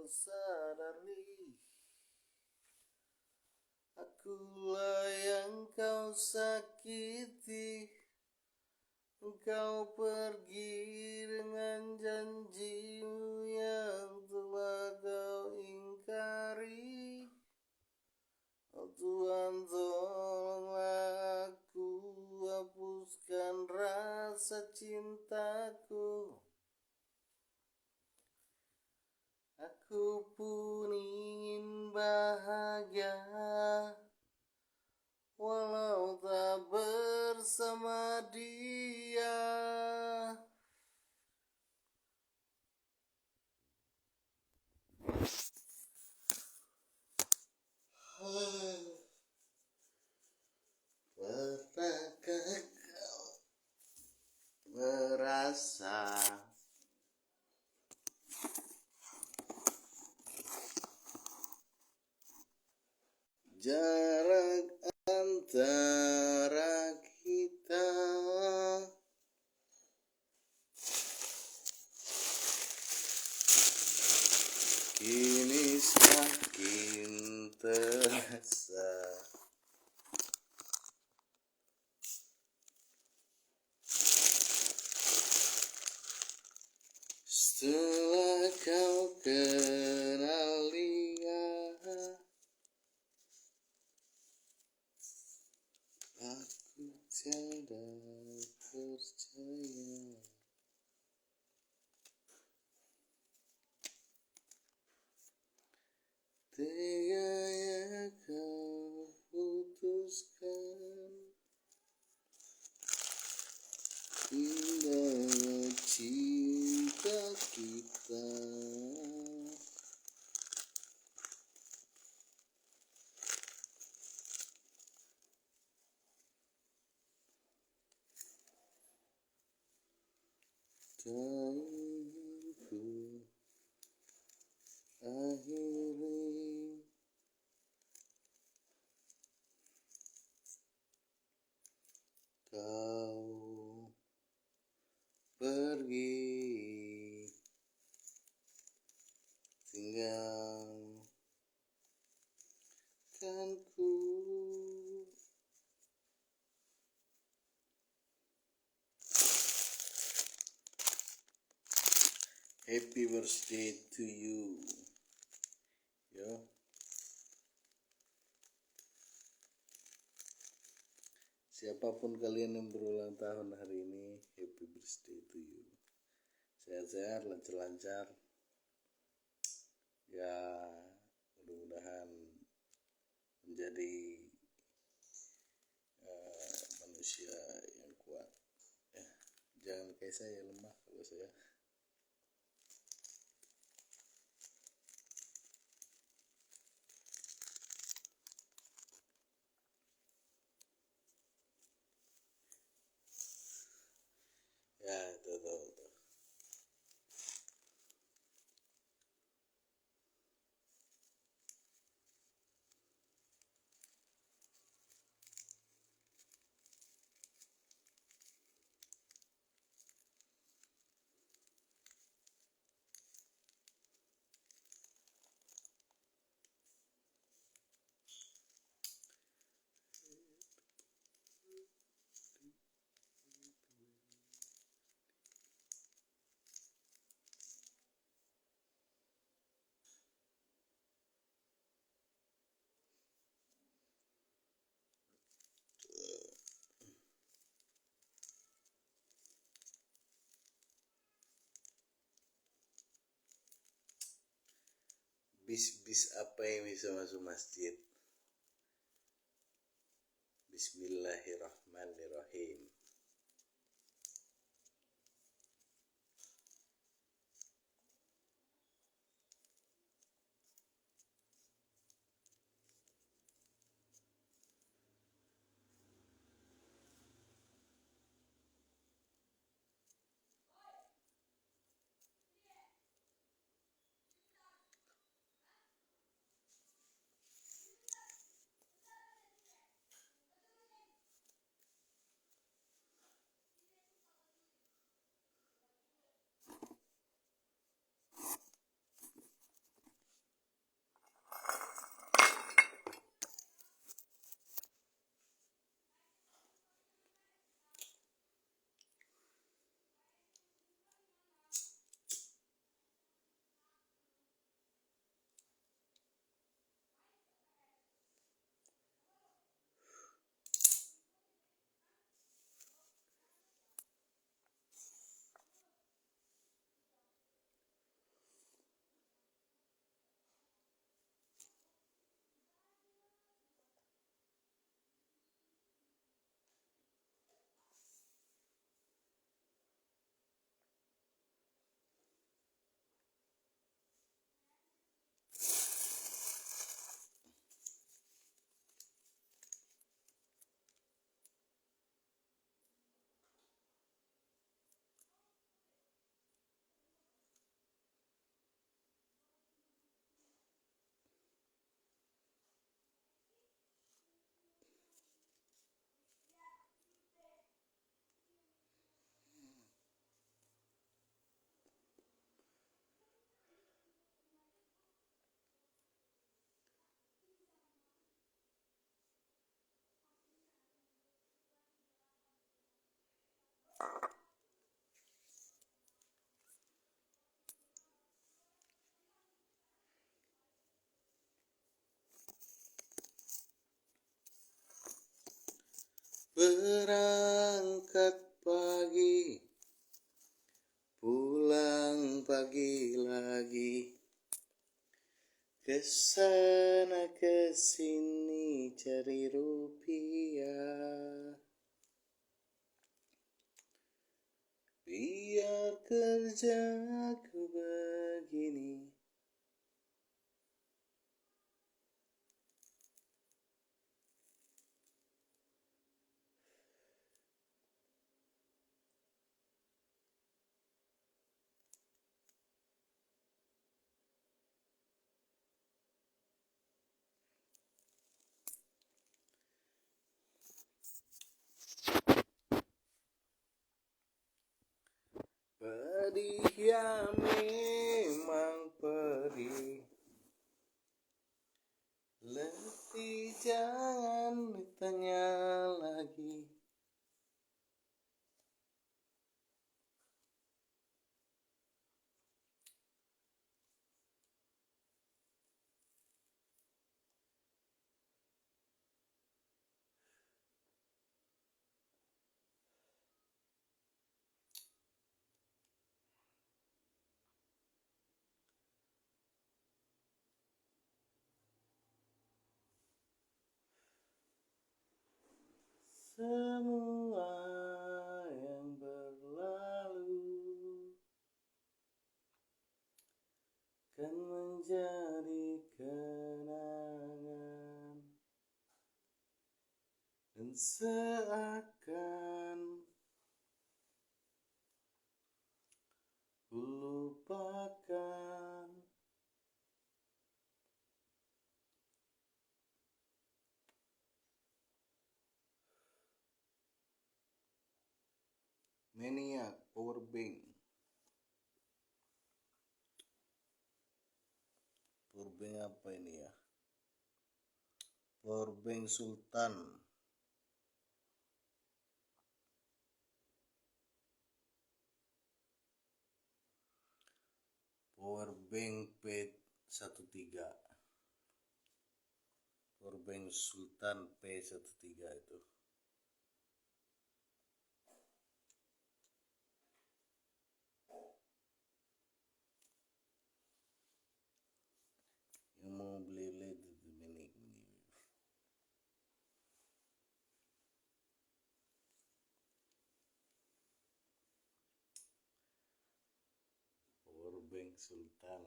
kau sadari, akulah yang kau sakiti. Engkau pergi dengan janjimu yang telah kau ingkari. Oh Tuhan, tolonglah aku, hapuskan rasa cintaku. Aku pun ingin bahagia, walau tak bersama dia. Pernahkah kau merasa jarak antara kita kini semakin terasa? Setelah kau kenal dia, aku tiada percaya. Teganya kau putuskan indahnya cinta kita. Dan ku akhiri kau pergi, tinggalkan ku. Happy birthday to you, yo. Siapapun kalian yang berulang tahun hari ini, happy birthday to you. Sehat-sehat, lancar-lancar. Ya, mudah-mudahan menjadi manusia yang kuat. Ya, jangan kayak saya lemah kalau saya. Ya, itu. Bis apa yang bisa masuk masjid? Bismillahirrahmanirrahim. Berangkat pagi, pulang pagi lagi, kesana kesini cari rupiah. Biar kerjaku begini, pedih ya memang pedih, letih jangan ditanya lagi. Semua yang berlalu kan menjadi kenangan, dan seakan ku lupakan. Maniac Powerbank. Powerbank apa ini ya? Powerbank Sultan. Powerbank P13. Powerbank Sultan P13 itu. Yang mau beli itu ini. Powerbank Sultan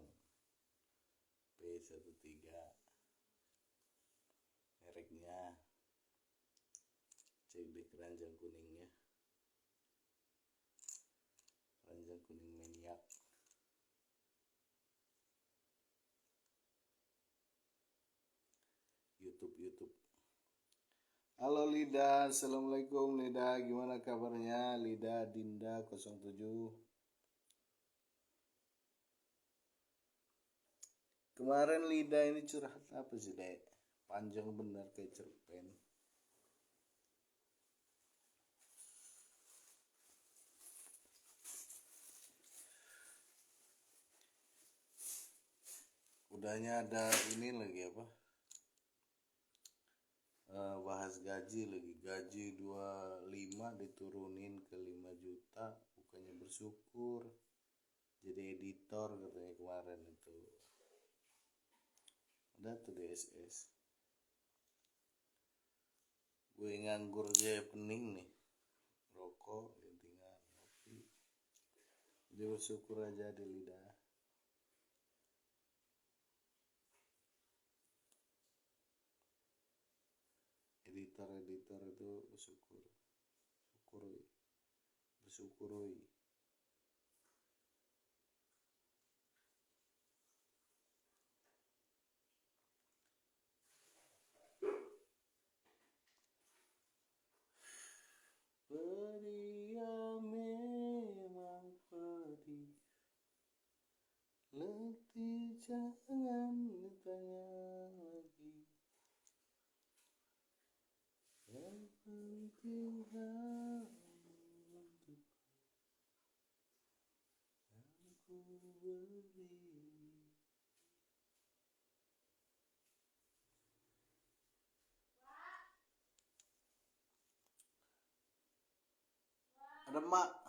P13, mereknya cek di keranjang kuningnya, keranjang kuning Maniac. YouTube. Halo Lida, assalamualaikum Lida, gimana kabarnya Lida Dinda 07. Kemarin Lida ini curhat apa sih Dek? Panjang bener kayak cerpen. Udahnya ada ini lagi apa? Bahas gaji lagi. Gaji 25 diturunin ke 5 juta, bukannya bersyukur. Jadi editor katanya kemarin itu. Udah tuh DSS. Gue nganggur aja pening nih. Rokok, lintingan, kopi. Jadi bersyukur aja di lidah. Editor itu bersyukur. Pedih ya memang pedih, letih jangan ditanya lagi. Yang penting Ada mak.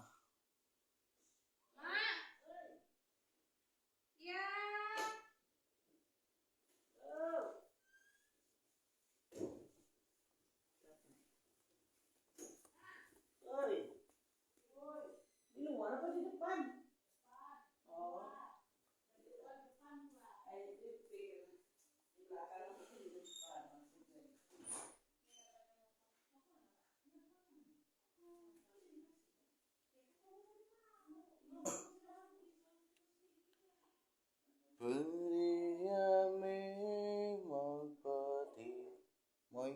Pria memang pedih. Moy.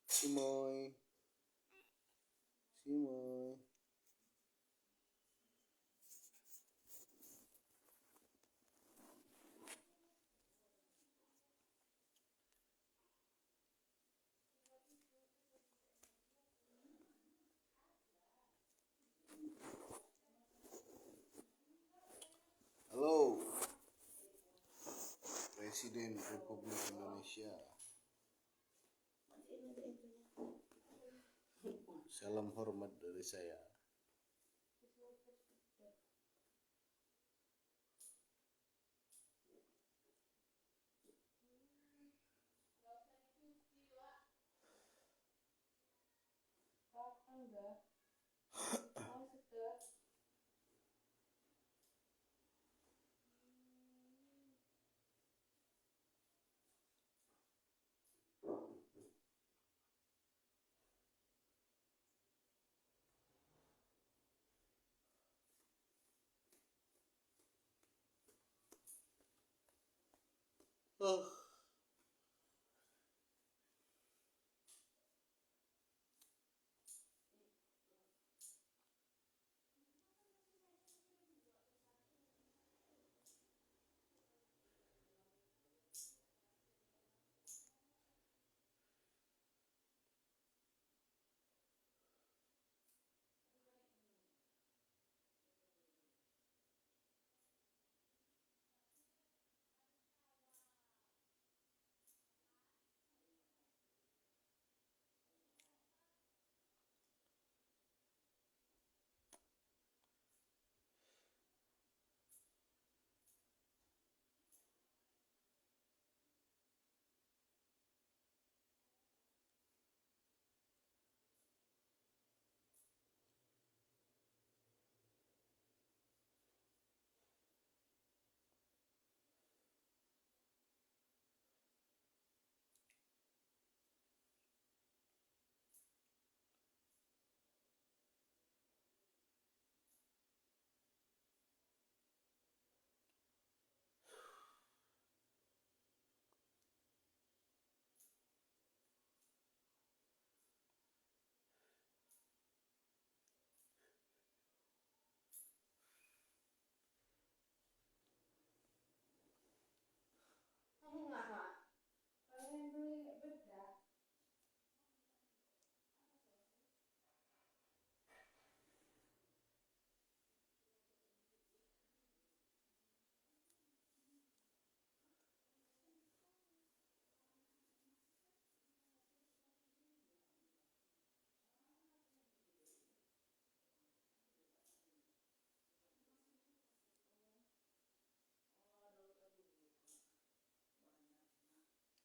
Si Moy. Halo, Presiden Republik Indonesia. Salam hormat dari saya.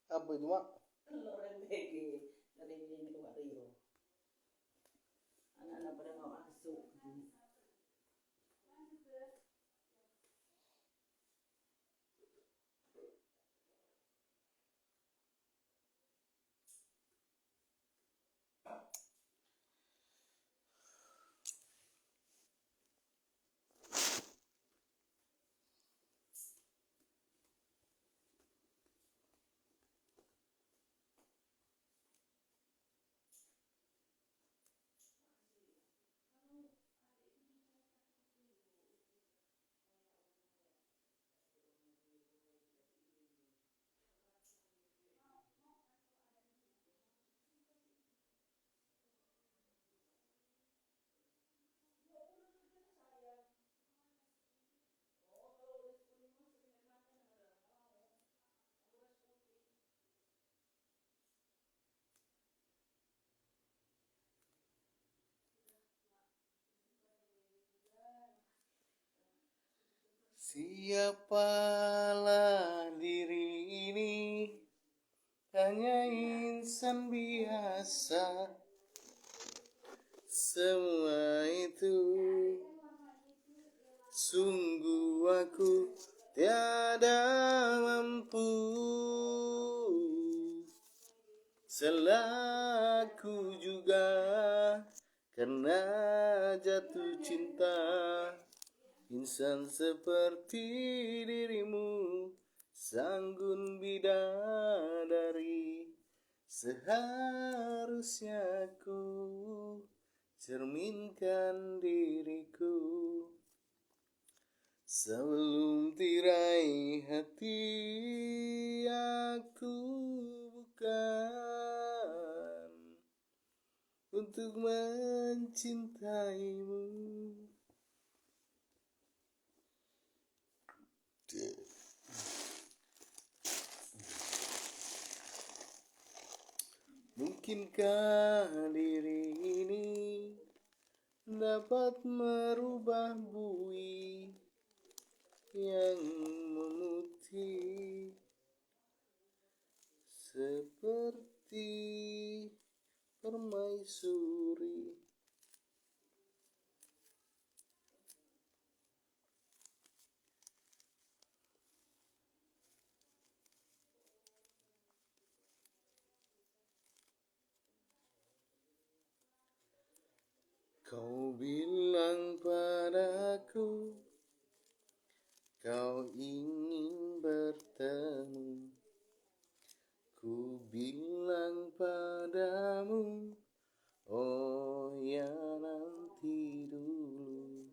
Apa itu, Mak? Telur MBG dari ini ke Wario. Anak-anak pada mau masuk. Siapalah diri ini, hanya insan biasa. Semua itu sungguh aku tiada mampu. Salahku juga karena jatuh cinta. Insan seperti dirimu, sanggun bidadari. Seharusnya ku cerminkan diriku sebelum tirai hati. Aku bukan untuk mencintaimu. Mungkinkah diri ini dapat merubah bui yang memutih seperti permaisuri? Kau bilang padaku kau ingin bertemu. Ku bilang padamu, oh ya nanti dulu.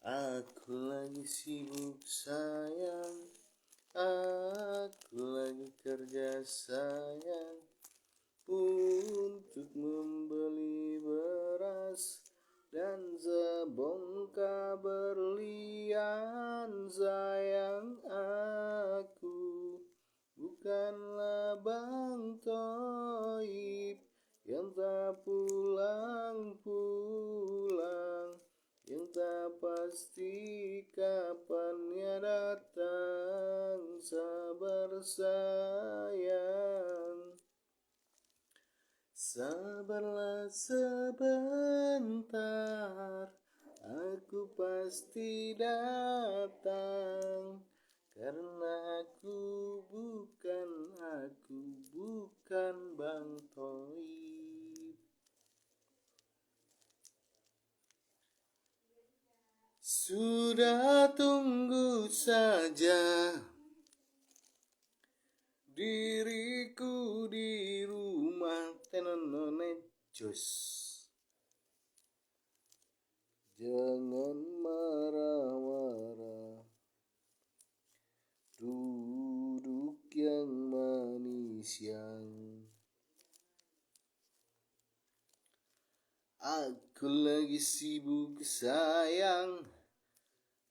Aku lagi sibuk sayang, aku lagi kerja sayang, untuk membeli beras dan sebongkah berlian. Sayang, aku bukanlah Bang Toib yang tak pulang-pulang, yang tak pasti kapannya datang. Sabar sayang, sabarlah sebentar, aku pasti datang. Karena aku bukan Bang Toib. Sudah tunggu saja diriku di rumah. Tenonone jos. Jangan marah-marah, duduk yang manis yang. Aku lagi sibuk sayang,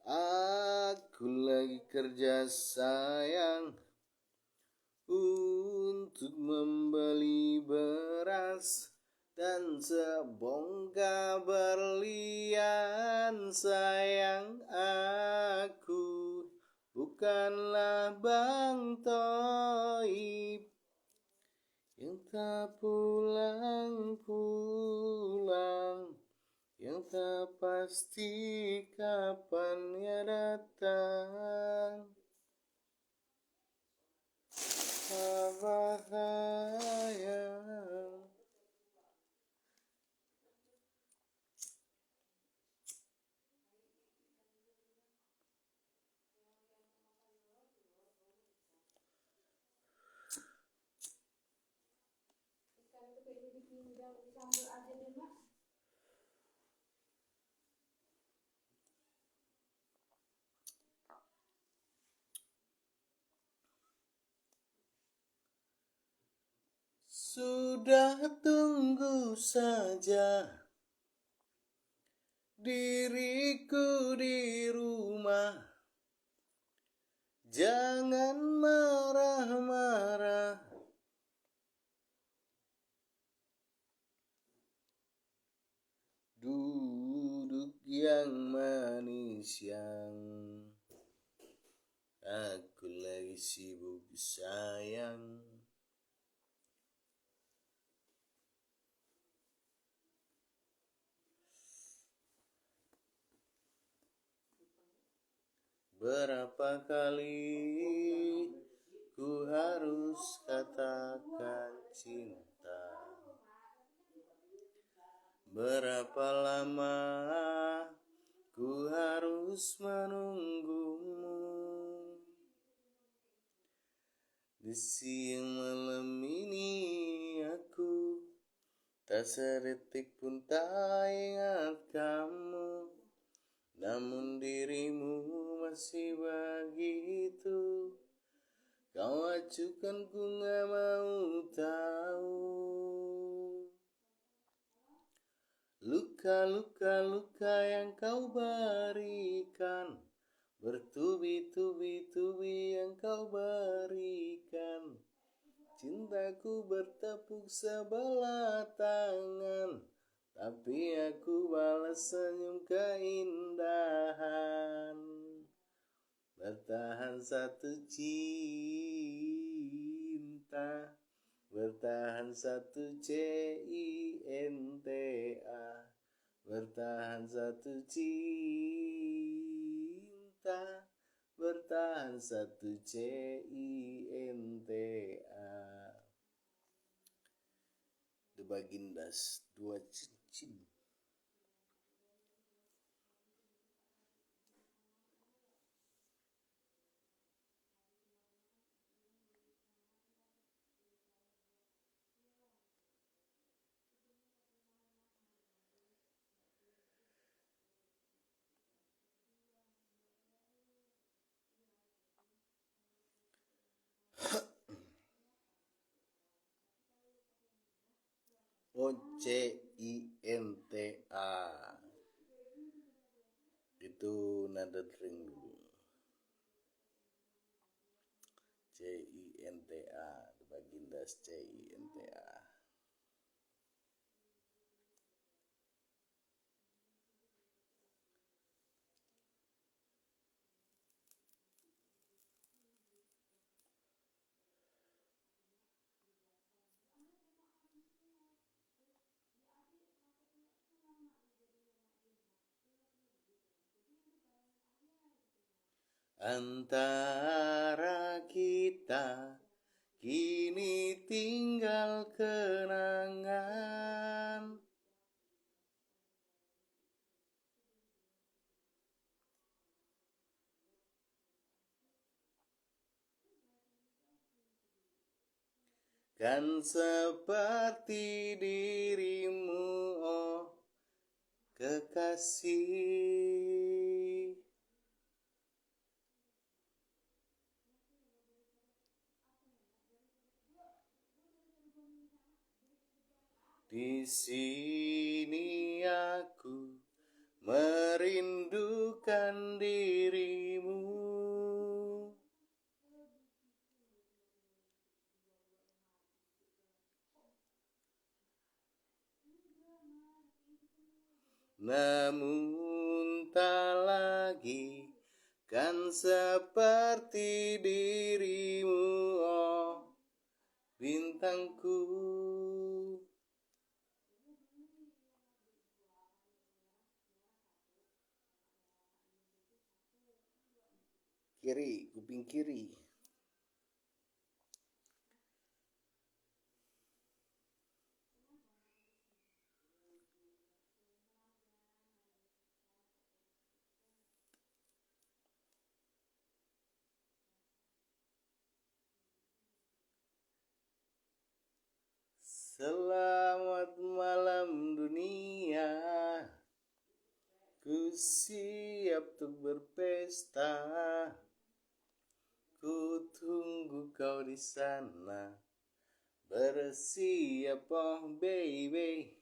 aku lagi kerja sayang, untuk membeli beras dan sebongkah berlian. Sayang, aku bukanlah Bang Toib yang tak pulang-pulang, yang tak pasti kapannya datang. Sabar sayang, sudah tunggu saja diriku di rumah. Jangan marah-marah, duduk yang manis yang. lagi sibuk sayang. Berapa kali ku harus katakan cinta? Berapa lama ku harus menunggumu? Di siang malam ini aku tak sedetik pun tak ingat kamu, namun dirimu masih begitu. Kau acuhkan, ku gak mau tahu. Luka yang kau berikan, bertubi-tubi yang kau berikan. Cintaku bertepuk sebelah tangan, tapi aku balas senyum keindahan. Bertahan satu cinta, bertahan satu cinta, bertahan satu cinta, bertahan satu cinta. The Bagindas, 2 cincin. OCINTA itu nada ring dulu. CINTA, The Bagindas CINTA. Antara kita kini tinggal kenangan. Kan seperti dirimu, oh kekasih. Di sini aku merindukan dirimu. Namun tak lagi kan seperti dirimu, oh bintangku. Kiri, kuping kiri. Selamat malam dunia, ku siap untuk berpesta. Ku tunggu kau di sana, bersiap oh baby.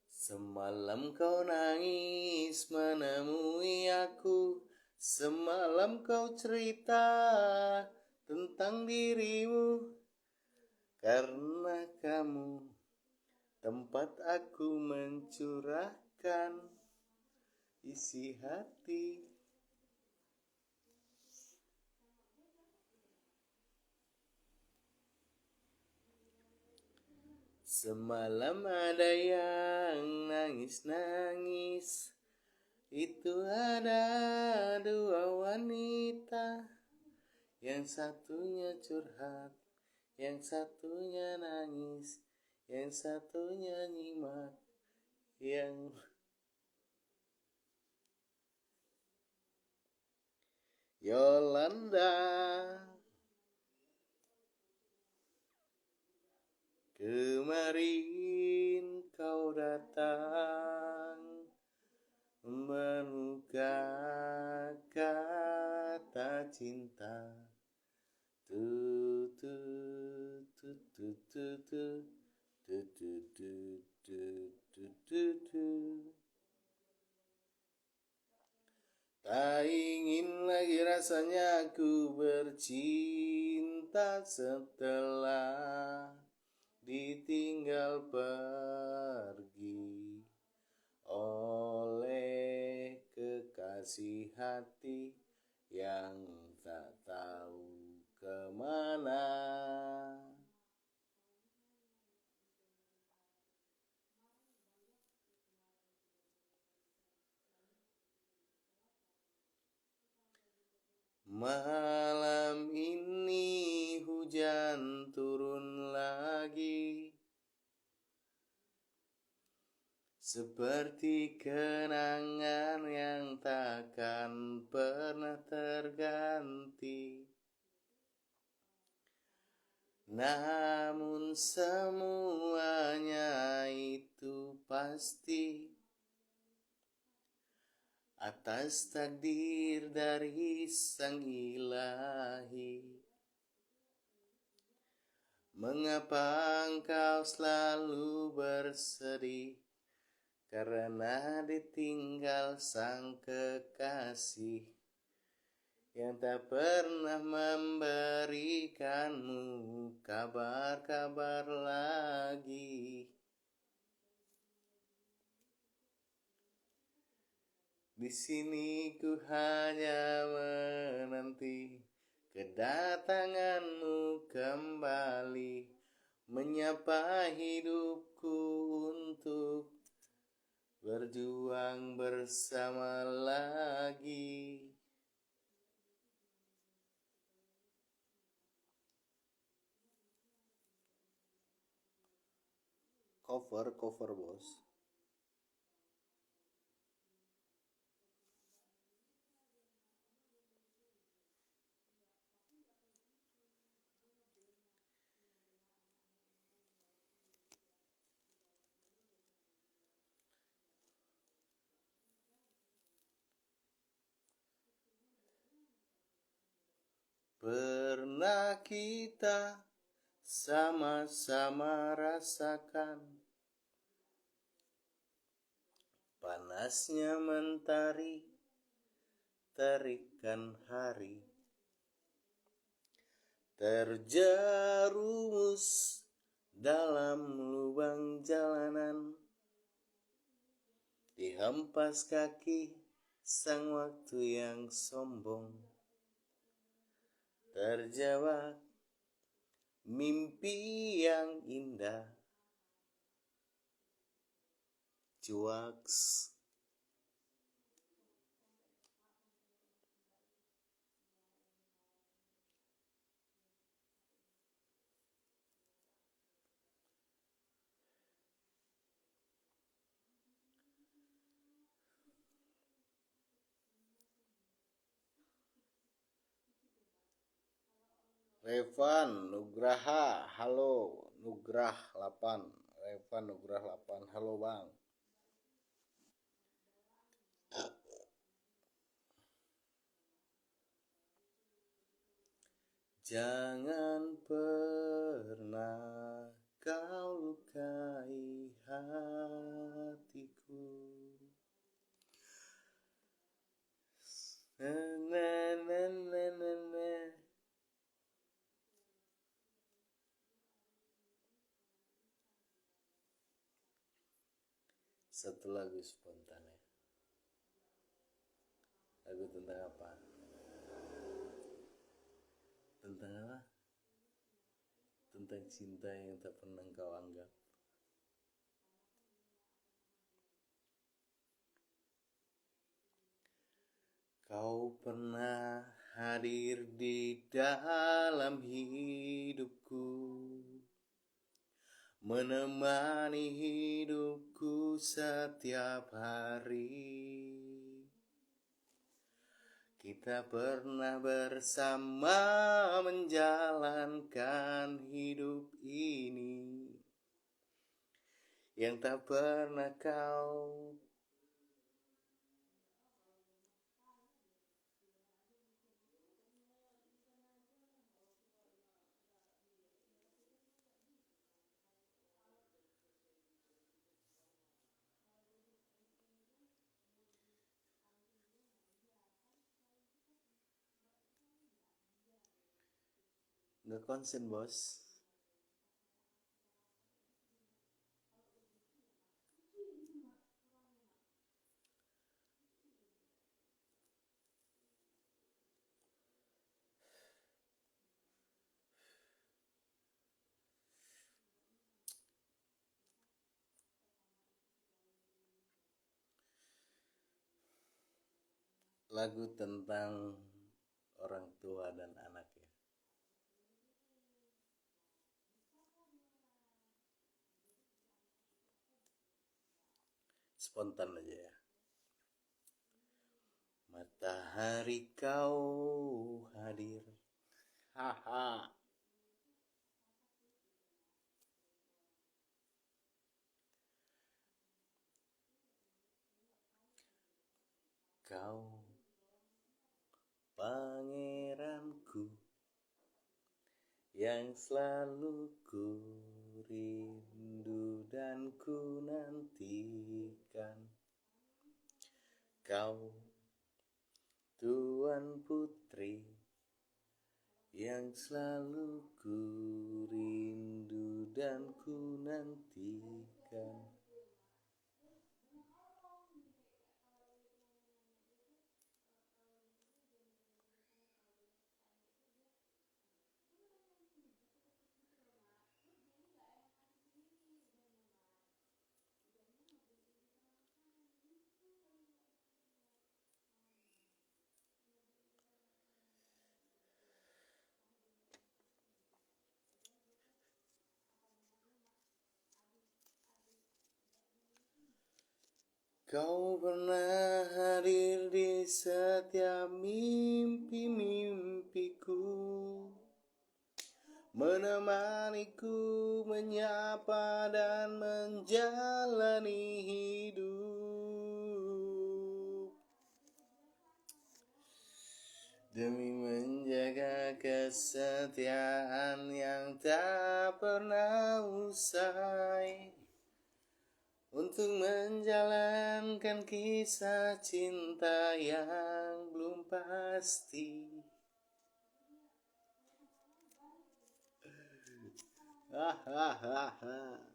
Semalam kau nangis menemui aku, semalam kau cerita tentang dirimu. karena kamu tempat aku mencurahkan isi hati. Semalam ada yang nangis-nangis, itu ada dua wanita, yang satunya curhat, yang satunya nangis, yang satunya nyimak, yang Yolanda. Kemarin kau datang membuka kata cinta, tu tu tu tu tu tu tu tu tu tu tu tu tu. Tak ingin lagi rasanya ku bercinta setelah ditinggal pergi oleh kekasih hati yang tak tahu kemana. Malam ini hujan turun lagi, seperti kenangan yang takkan pernah terganti. Namun semuanya itu pasti atas takdir dari Sang Ilahi. Mengapa engkau selalu bersedih karena ditinggal sang kekasih yang tak pernah memberikanmu kabar-kabar lagi? Di sini ku hanya menanti kedatanganmu kembali, menyapa hidupku untuk berjuang bersama lagi. Cover bos. Pernah kita sama-sama rasakan panasnya mentari, terikan hari, terjerumus dalam lubang jalanan, dihempas kaki sang waktu yang sombong, terjebak mimpi yang indah, cuaks. Revan Nugraha, halo. Nugrah 8, Revan Nugrah 8, halo bang. Jangan pernah kau lukai hatiku. Na, na, na, na, na, na. Satu lagu spontan ya. Lagu tentang apa? Tentang apa? Tentang cinta yang tak pernah kau anggap. Kau pernah hadir di dalam hidupku, menemani hidupku setiap hari. Kita pernah bersama menjalankan hidup ini yang tak pernah kau nggak konsen bos. Lagu tentang orang tua dan anak ya. Spontan aja ya. Matahari kau hadir, haha. Kau pangeranku yang selalu ku rindu dan ku nantikan. Kau tuan putri yang selalu ku rindu dan ku nantikan. Kau pernah hadir di setiap mimpi-mimpiku, menemaniku menyapa dan menjalani hidup, demi menjaga kesetiaan yang tak pernah usai, untuk menjalankan kisah cinta yang belum pasti. Hahaha.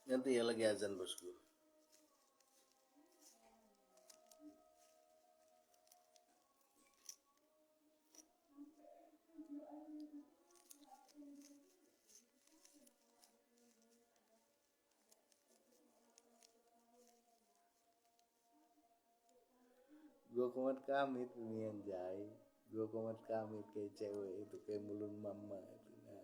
Nanti ya lagi azan bosku. Gue komat kamit ini yang jai. Gue komat kamit kayak cewek itu, kayak mulun mama itu. Nah,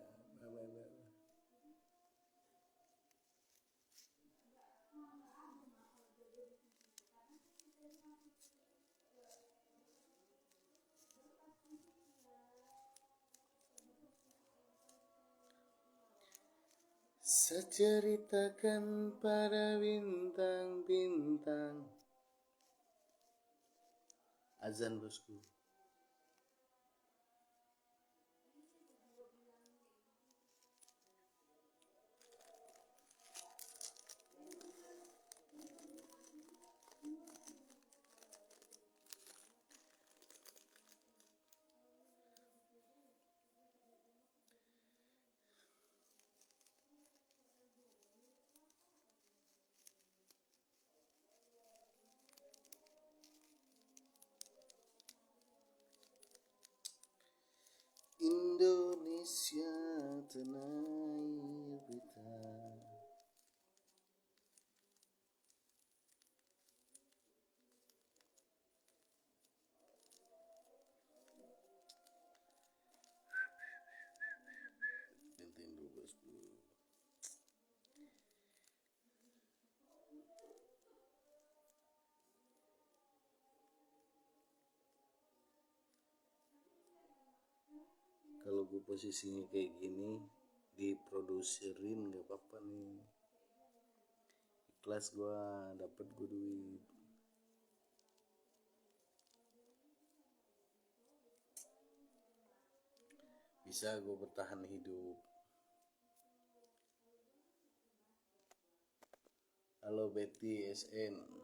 Bisa ceritakan pada bintang-bintang. Azan bosku. Indonesia tanah air kita. Nintendo bosku. Kalau gue posisinya kayak gini, diproduserin gak apa-apa nih. Ikhlas gue, dapet gue duit. Bisa gue bertahan hidup. Halo Betty SN.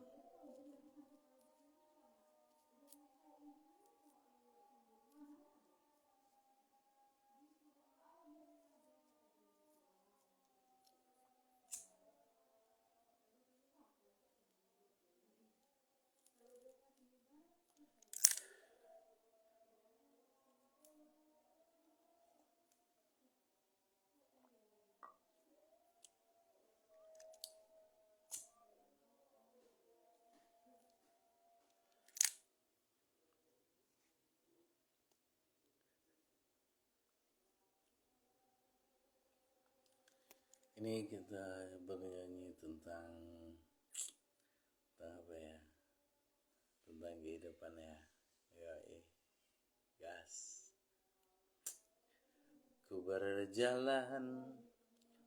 Ini kita bernyanyi tentang apa ya? Tentang kehidupan ya. Gas. Ku berjalan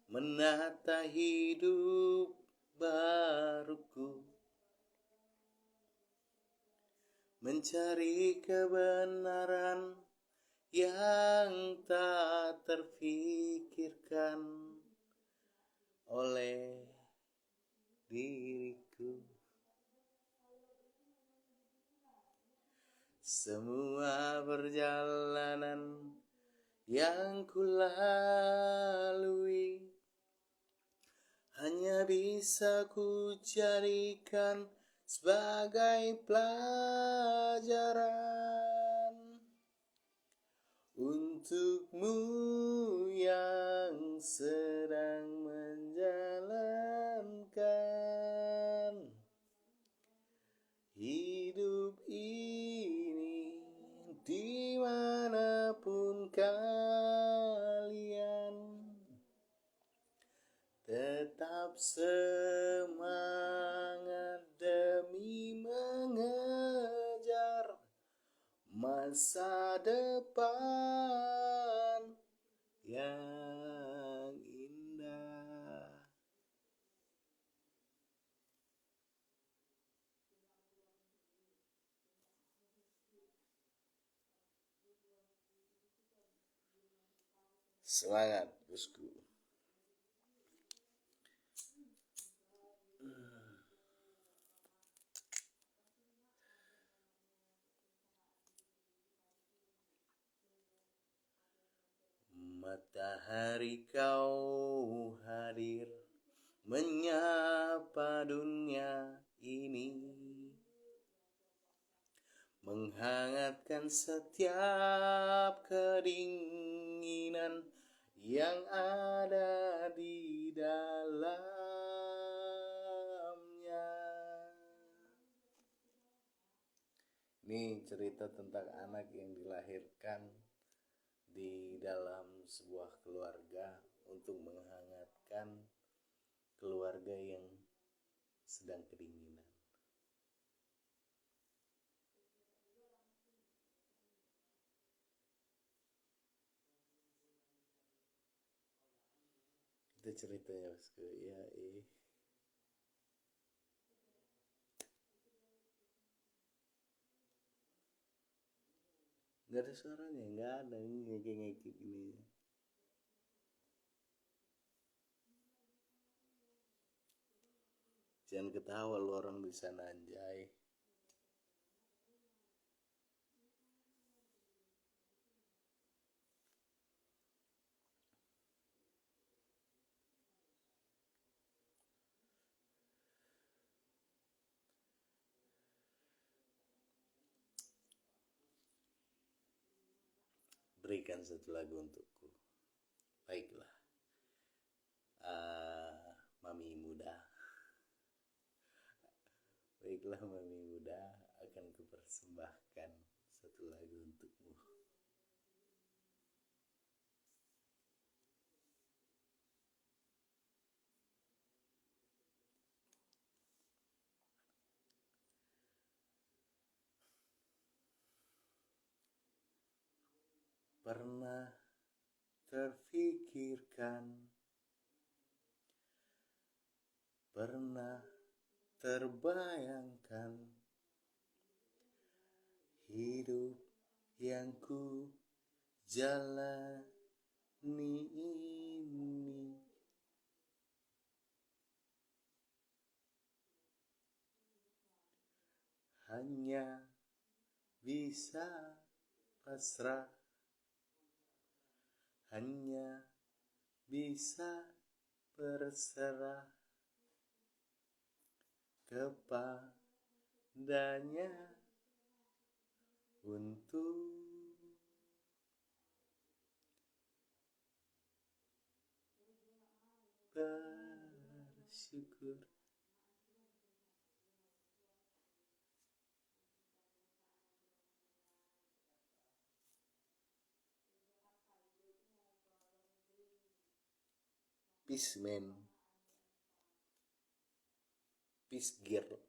menata hidup baruku, mencari kebenaran yang tak terfikirkan oleh diriku. Semua perjalanan yang kulalui hanya bisa ku jadikan sebagai pelajaran untukmu yang sedang menjalankan hidup ini dimanapun kalian. Tetap semangat demi mengejar masa depan yang indah. Semangat bosku. Matahari kau hadir menyapa dunia ini, menghangatkan setiap kedinginan yang ada di dalamnya. Ini cerita tentang anak yang dilahirkan di dalam sebuah keluarga untuk menghangatkan keluarga yang sedang kedinginan. Kita Itu ceritanya bosku. Ya, nggak ada suaranya, nggak ada ngekek gini. Jangan ketawa lu orang di sana anjay. Berikan satu lagu untukku. Baiklah. Mami muda. Baiklah mami muda, akan kupersembahkan satu lagu untukmu. Pernah terfikirkan, pernah terbayangkan hidup yang ku jalani ini hanya bisa pasrah, hanya bisa berserah kepadanya untuk bersyukur. Peace man, peace girl.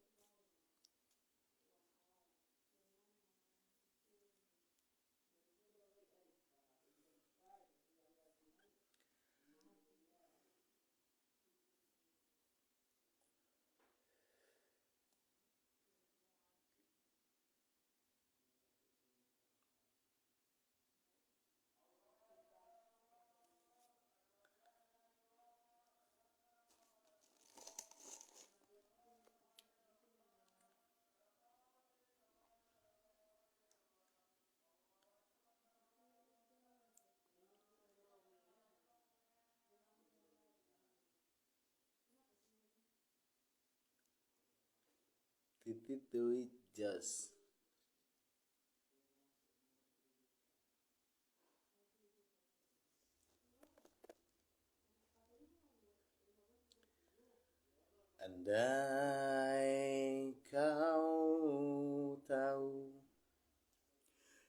Titit Dewi Jas. Andai kau tahu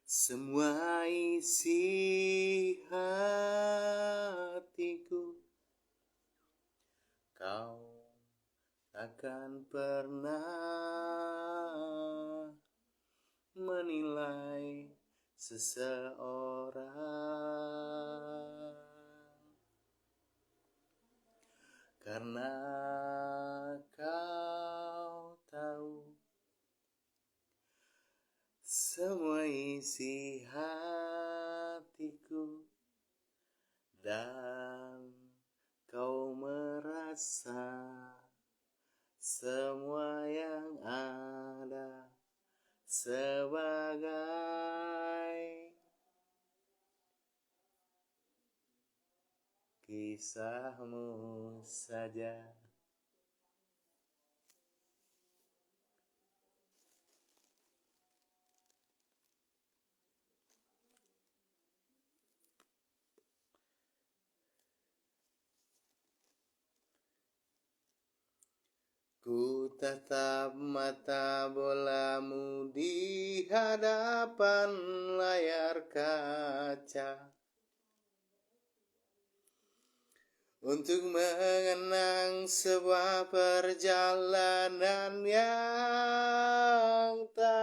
semua isi hatiku, kau takkan pernah menilai seseorang, karena kau tahu semua isi hatiku, dan kau merasa semua yang ada sebagai kisahmu saja. Ku tatap mata bolamu di hadapan layar kaca untuk mengenang sebuah perjalanan yang tak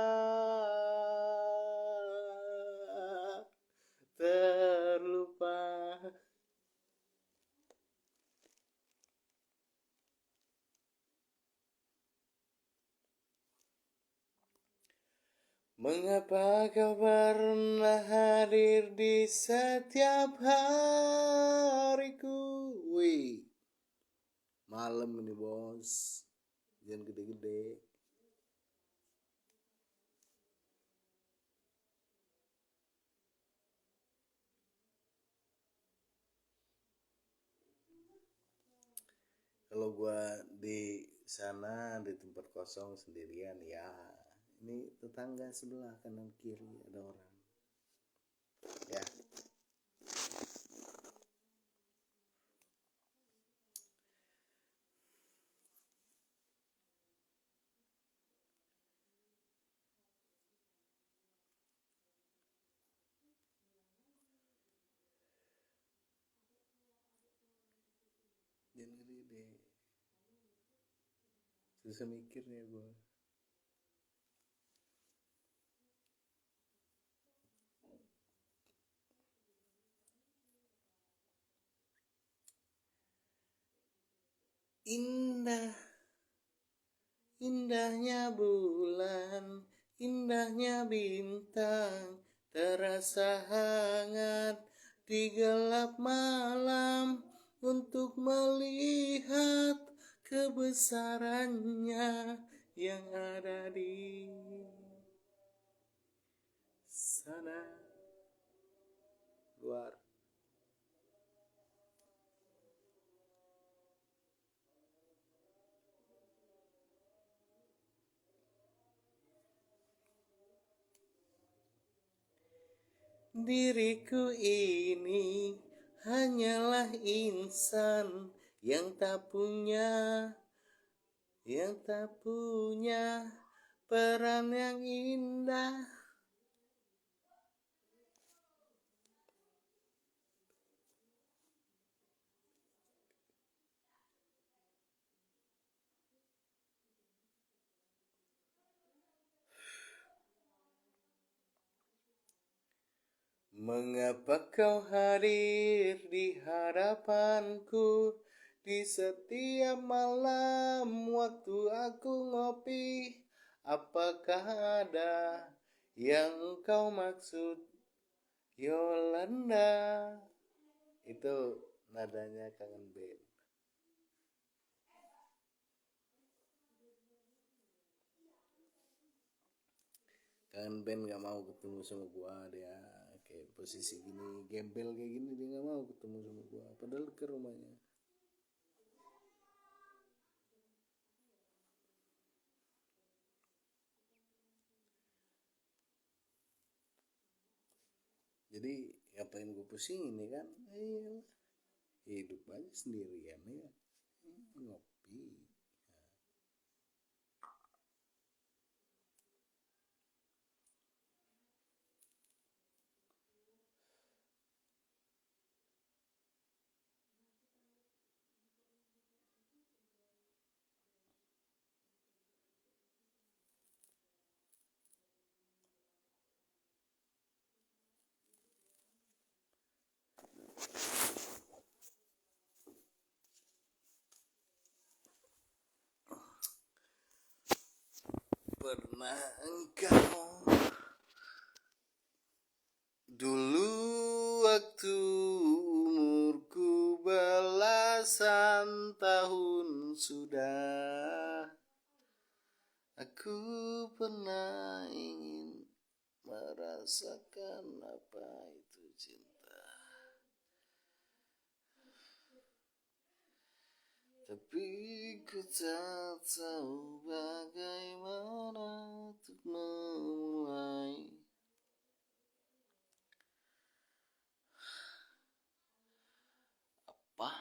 terlupa. Mengapa kau pernah hadir di setiap hariku? Wih, malam ini bos, jangan gede-gede. Kalau gua di sana di tempat kosong sendirian ya, ini tetangga sebelah kanan kiri ada orang ya. Jangan gede-gede, susah mikirnya gua. Indah, indahnya bulan, indahnya bintang, terasa hangat di gelap malam untuk melihat kebesarannya yang ada di sana luar. Diriku ini hanyalah insan yang tak punya peran yang indah. Mengapa kau hadir di hadapanku di setiap malam waktu aku ngopi? Apakah ada yang kau maksud, Yolanda? Itu nadanya Kangen Band. Kangen Band gak mau ketemu sama gua, dia kayak posisi gini, gembel kayak gini, dia gak mau ketemu sama gua, padahal ke rumahnya. Jadi ngapain gue pusing ini kan, hidup aja sendirian ya, ngopi. Pernah engkau dulu waktu umurku belasan tahun sudah, aku pernah ingin merasakan apa itu cinta, tapi ku tak tahu bagaimana untuk memulai. Apa?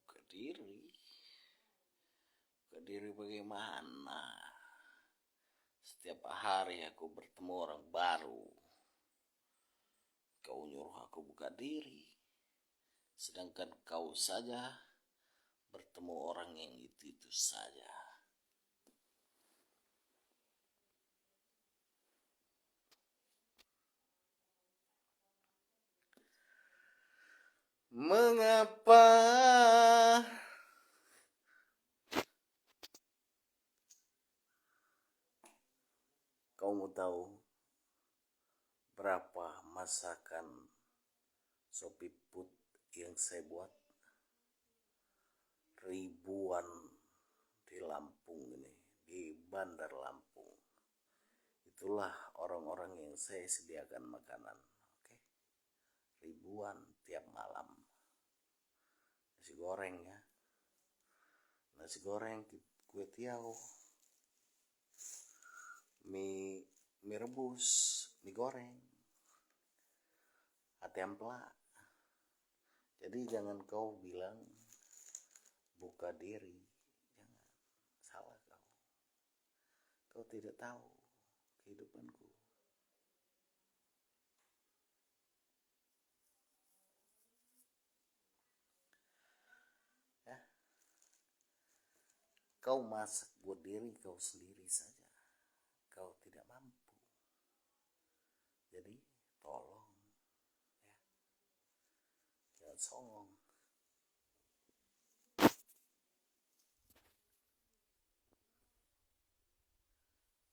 Buka diri bagaimana? Setiap hari aku bertemu orang baru. Kau nyuruh aku buka diri, sedangkan kau saja bertemu orang yang itu saja. Mengapa kau mau tahu berapa masakan sop piput yang saya buat? Ribuan di Lampung ini, di Bandar Lampung. Itulah orang-orang yang saya sediakan makanan. Oke. Ribuan tiap malam. Nasi goreng ya. Nasi goreng, kue tiaw, mie rebus, mie goreng, ati ampela. Jadi jangan kau bilang buka diri, jangan, salah kau. Kau tidak tahu kehidupanku. Ya. Kau masak buat diri kau sendiri saja. Kau tidak mampu. Jadi tolong ya. Jangan songong.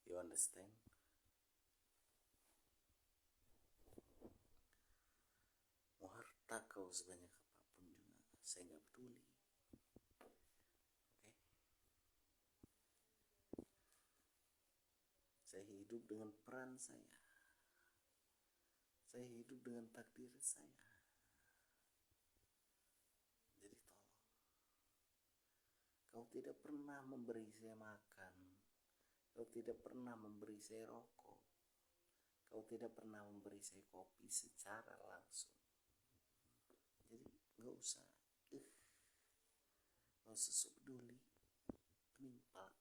You understand? Mau harta kau sebanyak apapun juga, saya nggak peduli. Oke? Saya hidup dengan peran saya. Saya hidup dengan takdir saya. Jadi tolong. Kau tidak pernah memberi saya makan. Kau tidak pernah memberi saya rokok. Kau tidak pernah memberi saya kopi secara langsung. Jadi gak usah sok peduli, penimpal.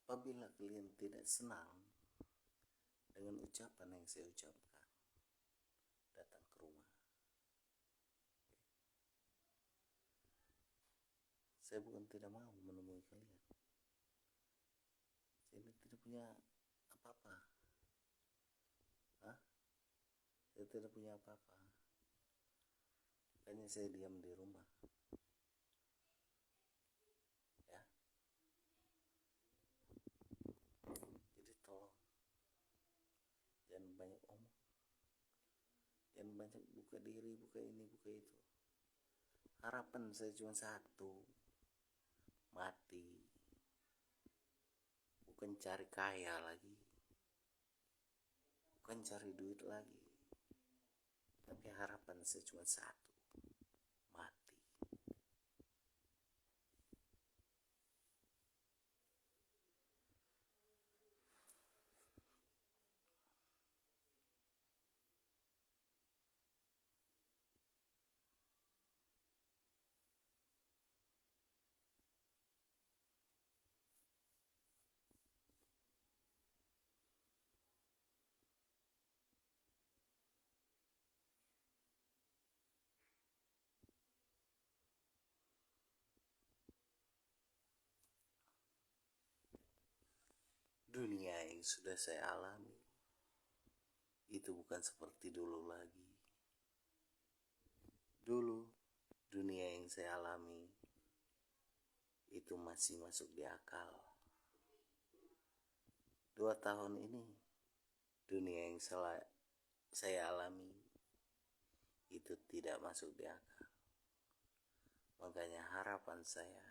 Apabila kalian tidak senang dengan ucapan yang saya ucapkan, datang ke rumah. Saya bukan tidak mau menemui kalian. Saya tidak punya apa-apa. Saya tidak punya apa-apa. Makanya saya diam di rumah. Ya. Jadi tolong. Jangan banyak omong. Jangan banyak buka diri, buka ini, buka itu. Harapan saya cuma satu. Mati. Bukan cari kaya lagi. Bukan cari duit lagi. Tapi harapan saya cuma satu. Mati. Dunia yang sudah saya alami itu bukan seperti dulu lagi. Dulu dunia yang saya alami itu masih masuk di akal. 2 tahun ini dunia yang saya alami itu tidak masuk di akal. Makanya harapan saya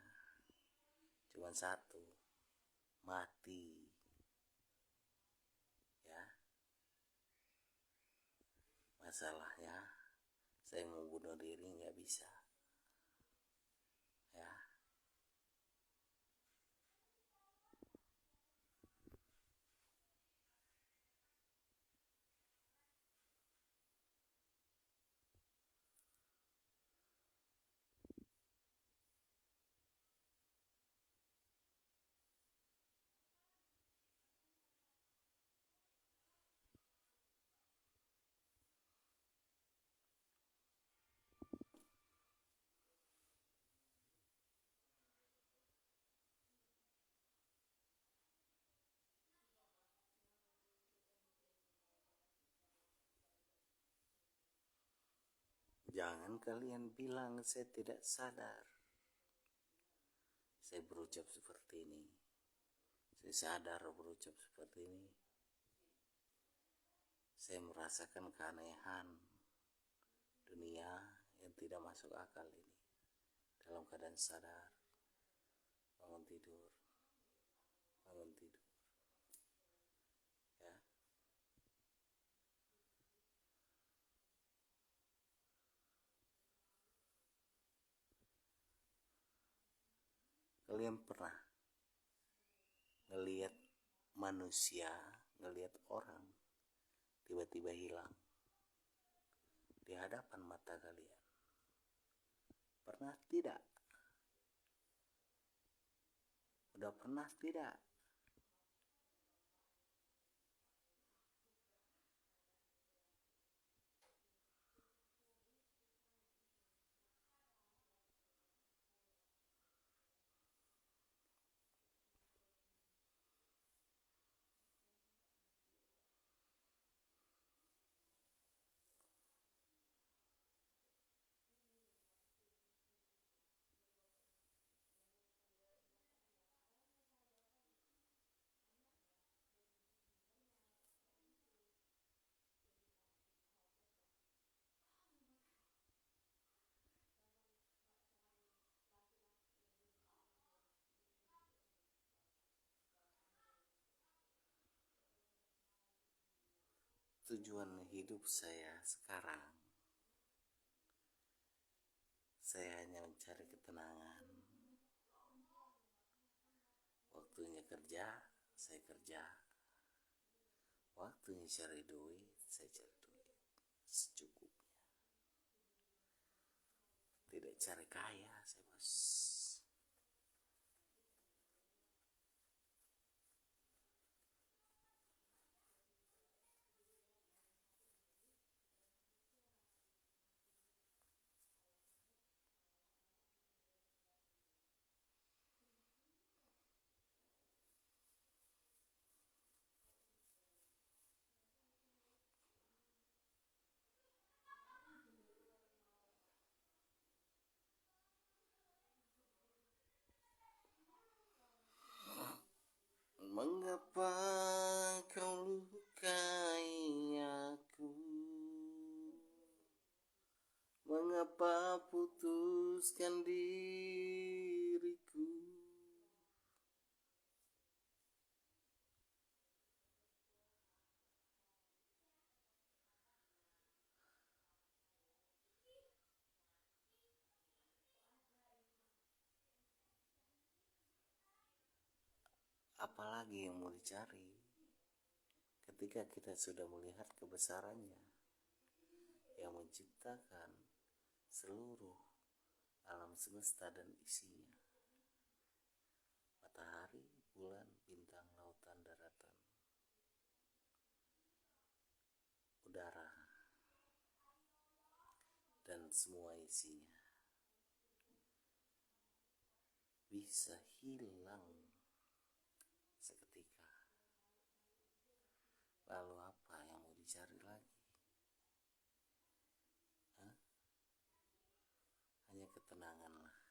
cuma satu, mati. Ya. Masalahnya saya mau bunuh diri nggak bisa. Ya. Jangan kalian bilang saya tidak sadar. Saya berucap seperti ini. Saya sadar berucap seperti ini. Saya merasakan keanehan dunia yang tidak masuk akal ini. Dalam keadaan sadar, bangun tidur. Ya. Kalian pernah ngelihat manusia, ngelihat orang tiba-tiba hilang di hadapan mata kalian? Pernah tidak? Udah pernah tidak? Tujuan hidup saya sekarang, saya hanya mencari ketenangan. Waktunya kerja, saya kerja. Waktunya cari duit, saya cari duit secukupnya. Tidak cari kaya, saya bos. Mengapa kau lukai aku? Mengapa putuskan diriku? Apalagi yang mau dicari ketika kita sudah melihat kebesarannya yang menciptakan seluruh alam semesta dan isinya, matahari, bulan, bintang, lautan, daratan, udara, dan semua isinya bisa hilang seketika. Lalu apa yang mau dicari lagi? Hanya ketenanganlah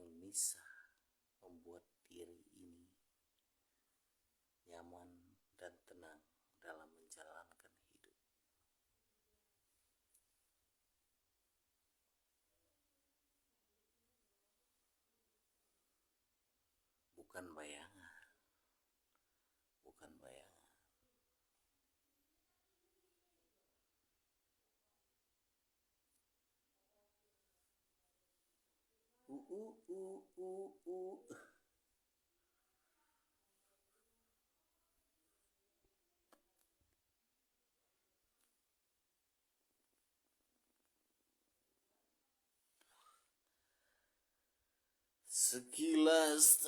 yang bisa membuat diri ini nyaman dan tenang dalam menjalankan hidup. Bukan bayangan, bukan bayangan. Sekilas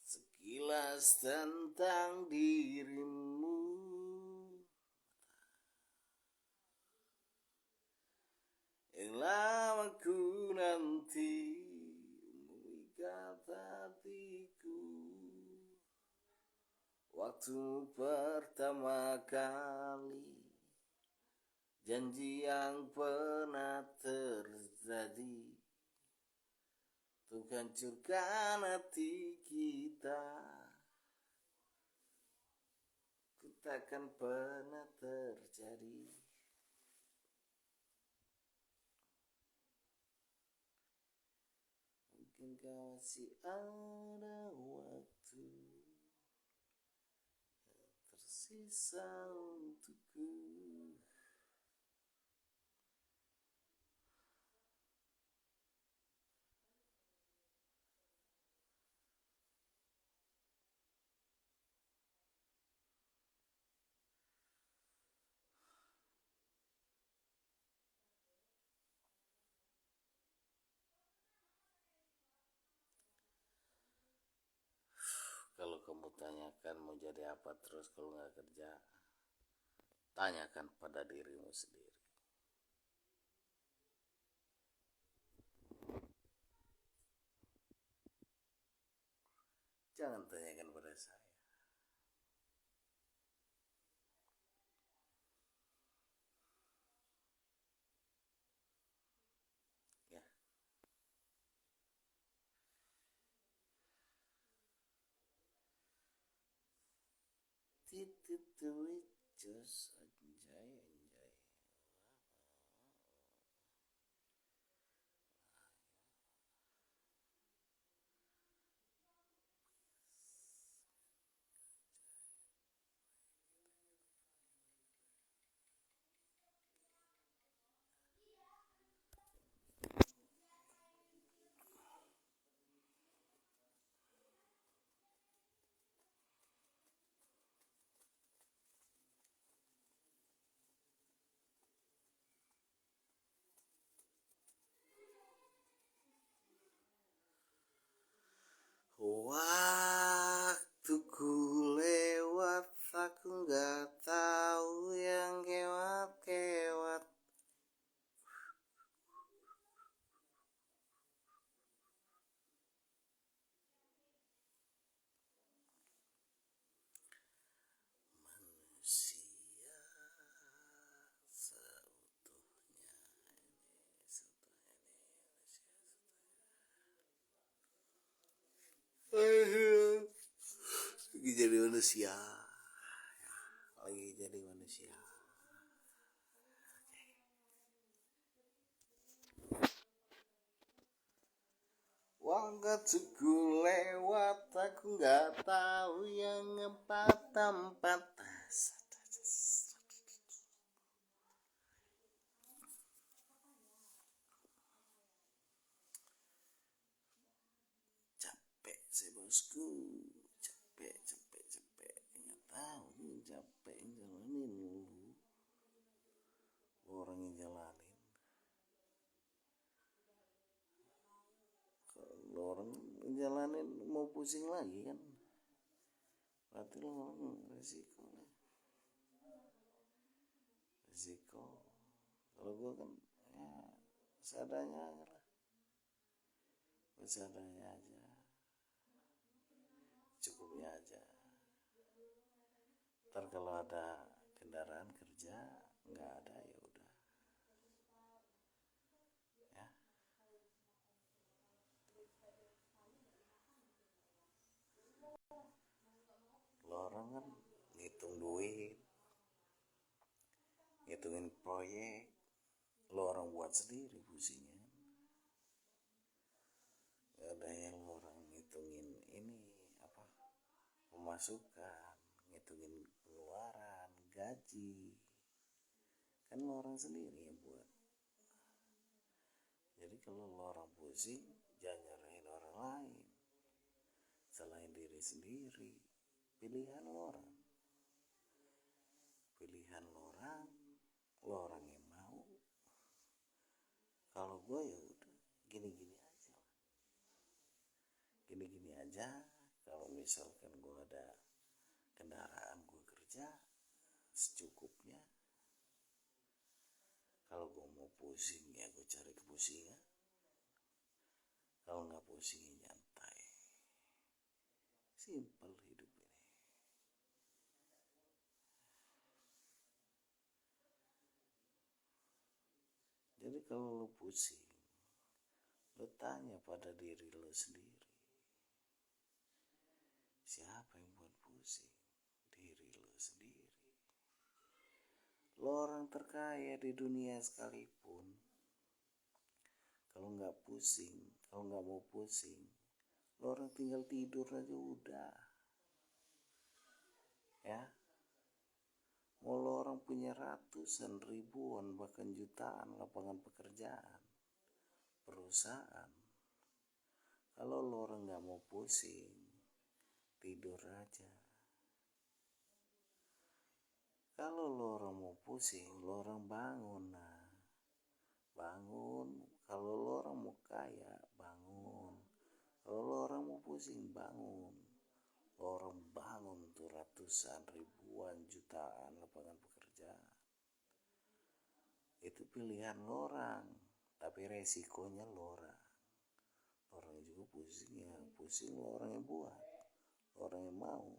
sekilas tentang dirimu, yang lama ku nanti mengikat hatiku. waktu pertama kali, janji yang pernah terjadi untuk hancurkan hati kita, ku takkan pernah terjadi. Mungkinkah masih ada waktu tersisa untukku. Kalau kamu tanyakan mau jadi apa terus kalau nggak kerja, tanyakan pada dirimu sendiri. Jangan tanyakan pada saya. Ya. Titik just enjoy. Waktuku lewat, aku nggak tahu yang lewat. Manusia lagi jadi manusia. Waktuku lewat, aku nggak tahu yang empat. Capek sih bosku, capek. Nggak tahu capek jalanin dulu. Orang yang jalanin, kalau orang jalanin mau pusing lagi kan, berarti lo resiko. Kalau gue kan ya seadanya aja, cukupnya aja. Ntar kalau ada kendaraan kerja nggak ada ya udah ya. Lo orang kan ngitung duit, ngitungin proyek, lo orang buat sendiri pusingnya. Gak ada yang lo orang ngitungin ini apa, pemasukan, ngitungin pengeluaran, gaji, kan lo orang sendiri yang buat. Jadi kalau lo orang pusing, jangan nyalahin orang lain, salahin diri sendiri. Pilihan lo orang, lo orang yang mau. Kalau gue ya udah gini aja. Kalau misalkan gue ada kendaraan, gue kerja secukupnya. Kalau gue mau pusing ya gue cari kepusingan. Kalau nggak pusing nyantai. Simpel hidup ini. kalau lo pusing, lo tanya pada diri lo sendiri, siapa yang buat pusing? Diri lo sendiri. Lo orang terkaya di dunia sekalipun, kalau nggak pusing, kalau nggak mau pusing, lo orang tinggal tidur aja udah, ya. Mau lo orang punya ratusan, ribuan, bahkan jutaan lapangan pekerjaan, perusahaan, kalau lo orang nggak mau pusing, tidur aja. Kalau lo orang mau pusing, lo orang bangun. Nah, bangun. Kalau lo orang mau kaya, bangun. Kalau lo orang mau pusing, bangun. Lo orang bangun tuh ratusan, ribuan, jutaan lapangan pekerjaan. Itu pilihan lo orang, tapi resikonya lo orang. Lo orang juga pusing ya, pusing lo orang yang buat, lo orang yang mau.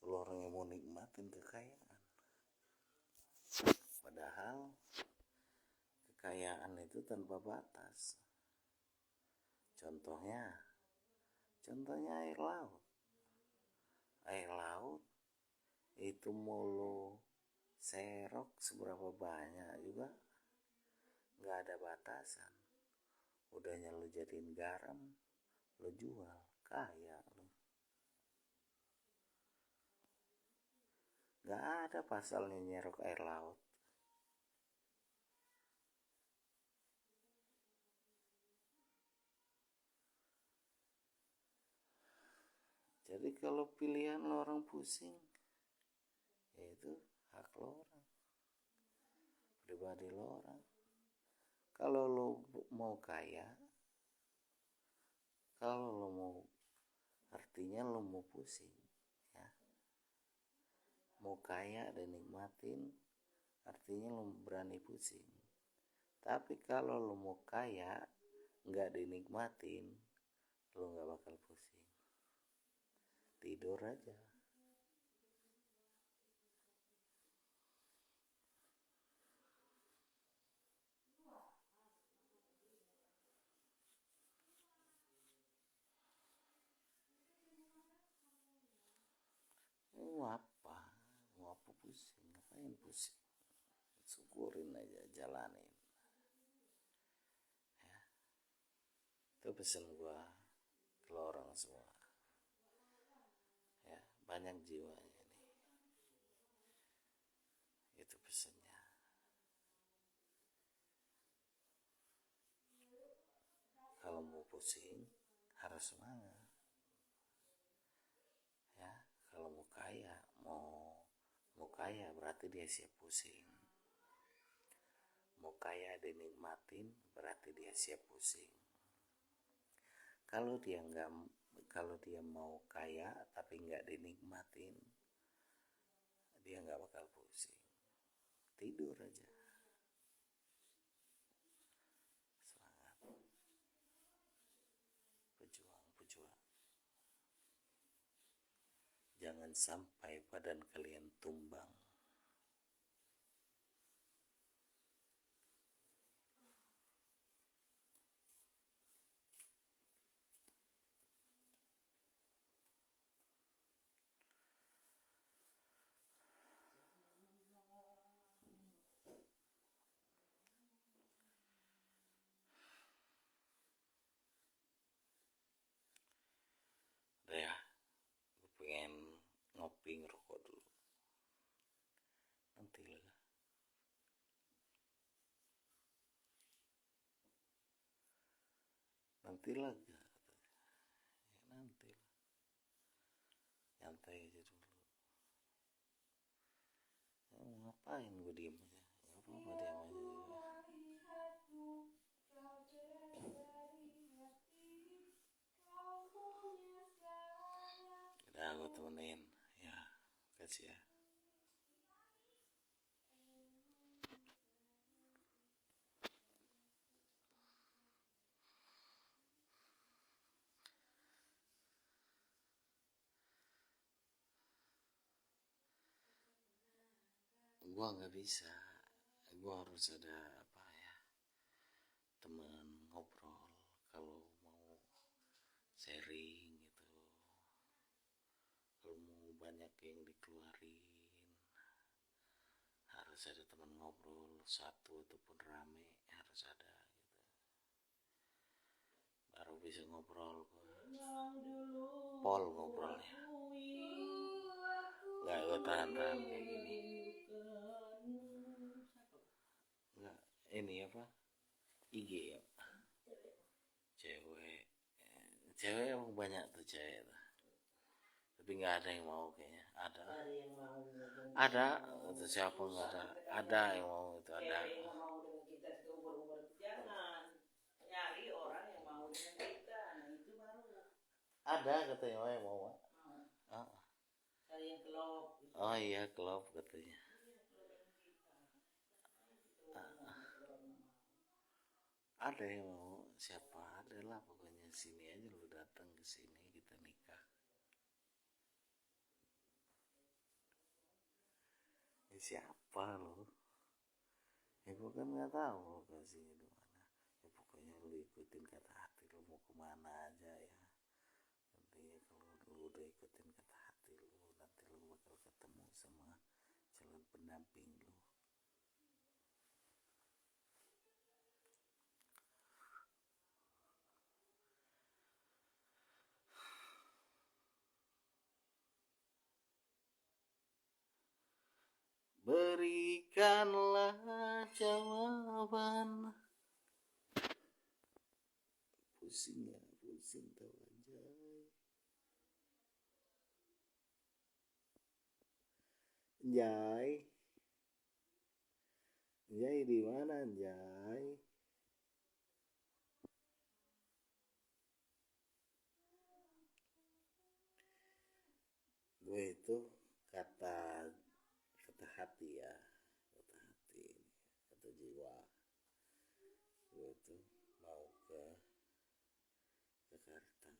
Lo orang yang mau nikmatin kekayaan. Padahal kekayaan itu tanpa batas. Contohnya air laut. Air laut itu mau lo serok seberapa banyak juga nggak ada batasan. Udahnya lo jadiin garam, lo jual, kaya lo. Nggak ada pasalnya nyerok air laut. Jadi kalau pilihan lo orang pusing, ya itu hak lo orang, pribadi lo orang. Kalau lo mau kaya, kalau lo mau, artinya lo mau pusing, ya. Mau kaya dan nikmatin, artinya lo berani pusing. Tapi kalau lo mau kaya, nggak dinikmatin, lo nggak bakal pusing. Tidur aja. Mau apa pusing? Ngapain pusing? Syukurin aja, jalanin. Ya. Itu pesan gua ke lo orang semua. Ya, banyak jiwanya nih. Itu pesannya. Kalau mau pusing, harus semangat. Ya, kalau mau kaya berarti dia siap pusing. Mau kaya dinikmatin berarti dia siap pusing. Kalau dia mau kaya tapi nggak dinikmatin, dia nggak bakal pusing. Tidur aja. Semangat. Pejuang. Jangan sampai badan kalian tumbang. Udah ya, gue pengen ngopi ngerokok dulu. Nanti lah. Ya, nanti lah. Nyantai aja dulu. Ya, mau ngapain gue diem aja? Ya apa-apa diem aja. Udah gue temenin. Ya, kasih ya. Gua nggak bisa, gua harus ada apa ya, sharing gitu, ilmu banyak yang dikeluarin, harus ada teman ngobrol satu ataupun rame, harus ada gitu, baru bisa ngobrol gua. Pol ngobrolnya nggak gue tahan-tahan kayak gini, nggak ini apa IG ya, cewek cewek emang banyak tuh cewek tuh, tapi nggak ada yang mau kayaknya. Ada itu siapa nggak ada yang mau, itu ada. Yang mau dengan kita umur jangan nyari orang yang mau dengan kita, nah itu baru Ada katanya yang mau. Oh. Cari yang klop gitu. Oh iya klub katanya. Ada yang mau, siapa ada lah pokoknya, sini aja lu datang ke sini kita nikah. Siapa lo? Ya gue kan nggak tahu lokasinya di mana. Ya pokoknya lu ikutin kata hati lu mau kemana aja ya. Nanti kalau lu udah ikutin kata hati lu, nanti lu bakal ketemu sama calon pendamping lu. Berikanlah jawaban. Pusing ya, pusing tau anjay. Anjay. Anjay di mana anjay? Gue itu kata hati ya, kata hati, kata jiwa. Gue itu mau ke Jakarta.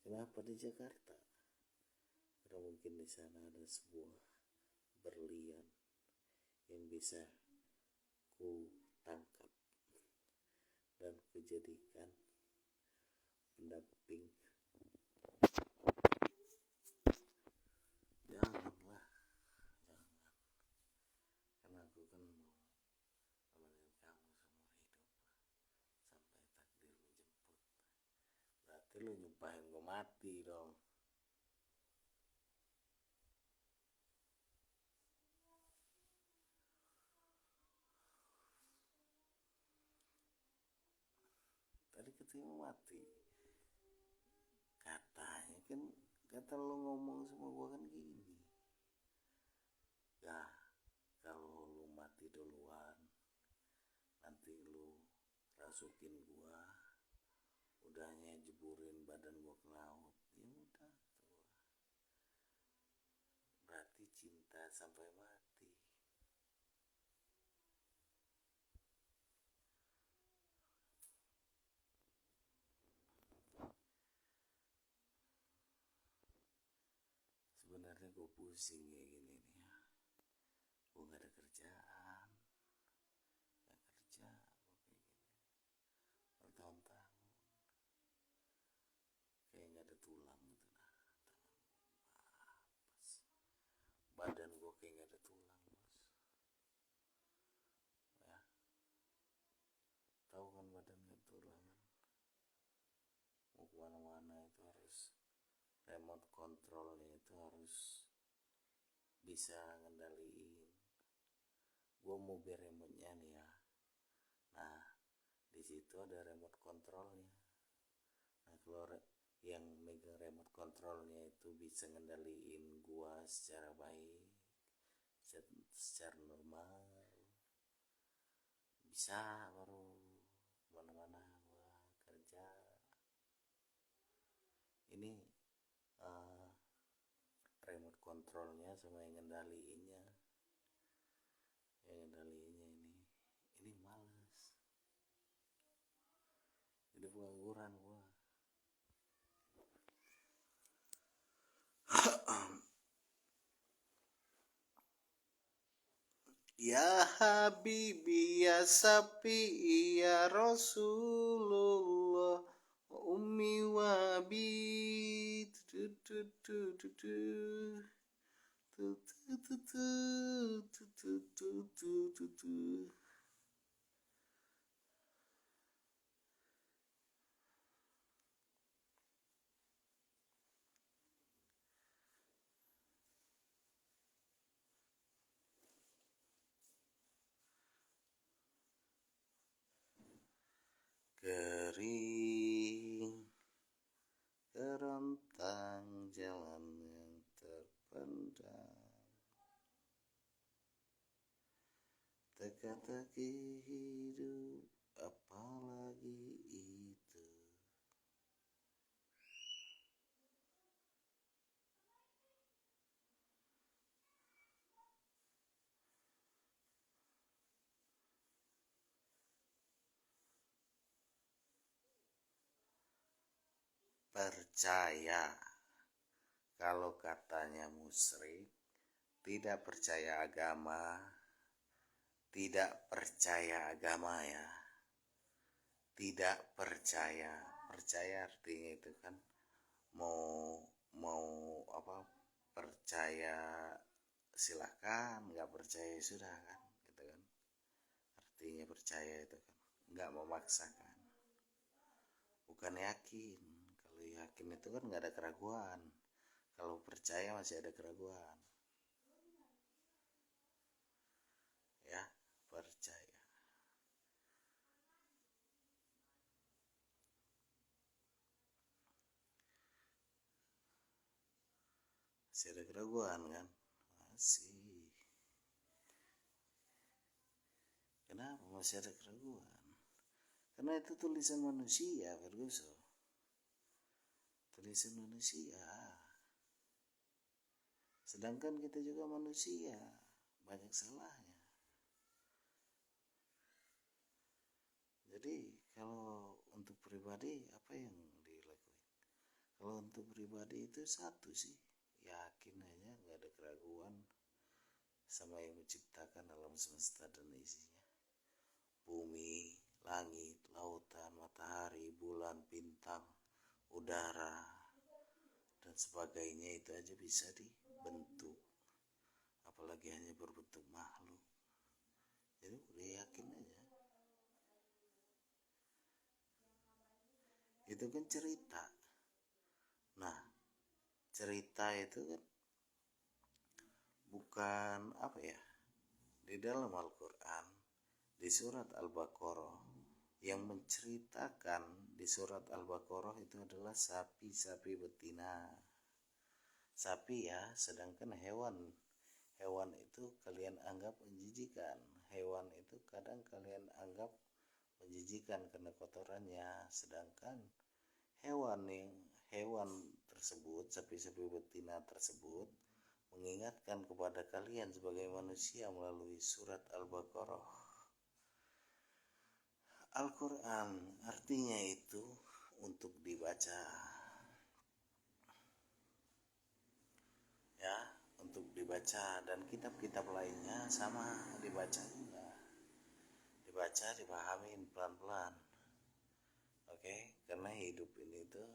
Kenapa di Jakarta? Karena mungkin di sana ada sebuah berlian yang bisa ku tangkap dan ku jadikan pendamping. Janganlah, jangan. Karena aku kan mau nemenin kamu seumur hidup sampai takdir menjemput. Berarti lu nyumpahin gue mati dong. Tadi katanya mati. Katanya kan, kata lu ngomong sama gue kan gini. Ya, kalau lu mati duluan, nanti lu rasukin gua, udahnya jeburin badan gua ke laut. Ya udah tuh. Berarti cinta sampai mati. Sebenarnya gue pusing kayak gini nih ya. Gue gak ada kerjaan, gak kerja, gue kayak gini bertahun-tahun, kayak gak ada tulang gitu nah. Tangan pas, badan gue kayak gak ada tulang bos. Ya, tahu kan badan gak tulang kan. Mau kemana-mana itu harus remote controlnya itu harus bisa ngendaliin. Gue mau beli remote-nya nih ya. Nah, di situ ada remote controlnya. Nah, kalau yang megang remote controlnya itu bisa ngendaliin gue secara baik, secara normal, bisa baru kemana-mana gue kerja. Ini remote controlnya sama yang ngendaliinnya ini males, jadi pengangguran gua. Ya Habibi ya Sapi ya Rasulullah wa ummi wa abi tu tu tu tu tu tu tu tu tu tu tu tu tu tu. Kering kerontang jalan yang terpendam, teka-teki hidup apalagi itu. Percaya, kalau katanya musyrik, tidak percaya agama, tidak percaya agama ya, tidak percaya. Percaya artinya itu kan mau mau apa, percaya silakan, nggak percaya sudah kan, gitu kan. Artinya percaya itu kan nggak memaksakan, bukan yakin. Kalau yakin itu kan nggak ada keraguan, kalau percaya masih ada keraguan ya. Percaya masih ada keraguan kan, masih. Kenapa masih ada keraguan? Karena itu tulisan manusia, Ferguson, tulisan manusia. Sedangkan kita juga manusia, banyak salahnya. Jadi kalau untuk pribadi apa yang dilakuin? Kalau untuk pribadi itu satu sih, yakin aja, nggak ada keraguan sama yang menciptakan alam semesta dan isinya, bumi, langit, lautan, matahari, bulan, bintang, udara, dan sebagainya. Itu aja bisa dibentuk, apalagi hanya berbentuk makhluk. Jadi udah yakin aja. Itu kan cerita. Nah, cerita itu kan bukan apa ya, di dalam Al-Quran, di surat Al-Baqarah, yang menceritakan di surat Al-Baqarah itu adalah sapi-sapi betina. Sapi ya, sedangkan hewan itu kalian anggap menjijikan. Hewan itu kadang kalian anggap menjijikan karena kotorannya, sedangkan hewan tersebut, sapi-sapi betina tersebut, mengingatkan kepada kalian sebagai manusia melalui surat Al-Baqarah. Al-Quran artinya itu untuk dibaca ya, untuk dibaca, dan kitab-kitab lainnya sama dibaca juga, dibaca, dipahamin pelan-pelan. Oke, karena hidup ini tuh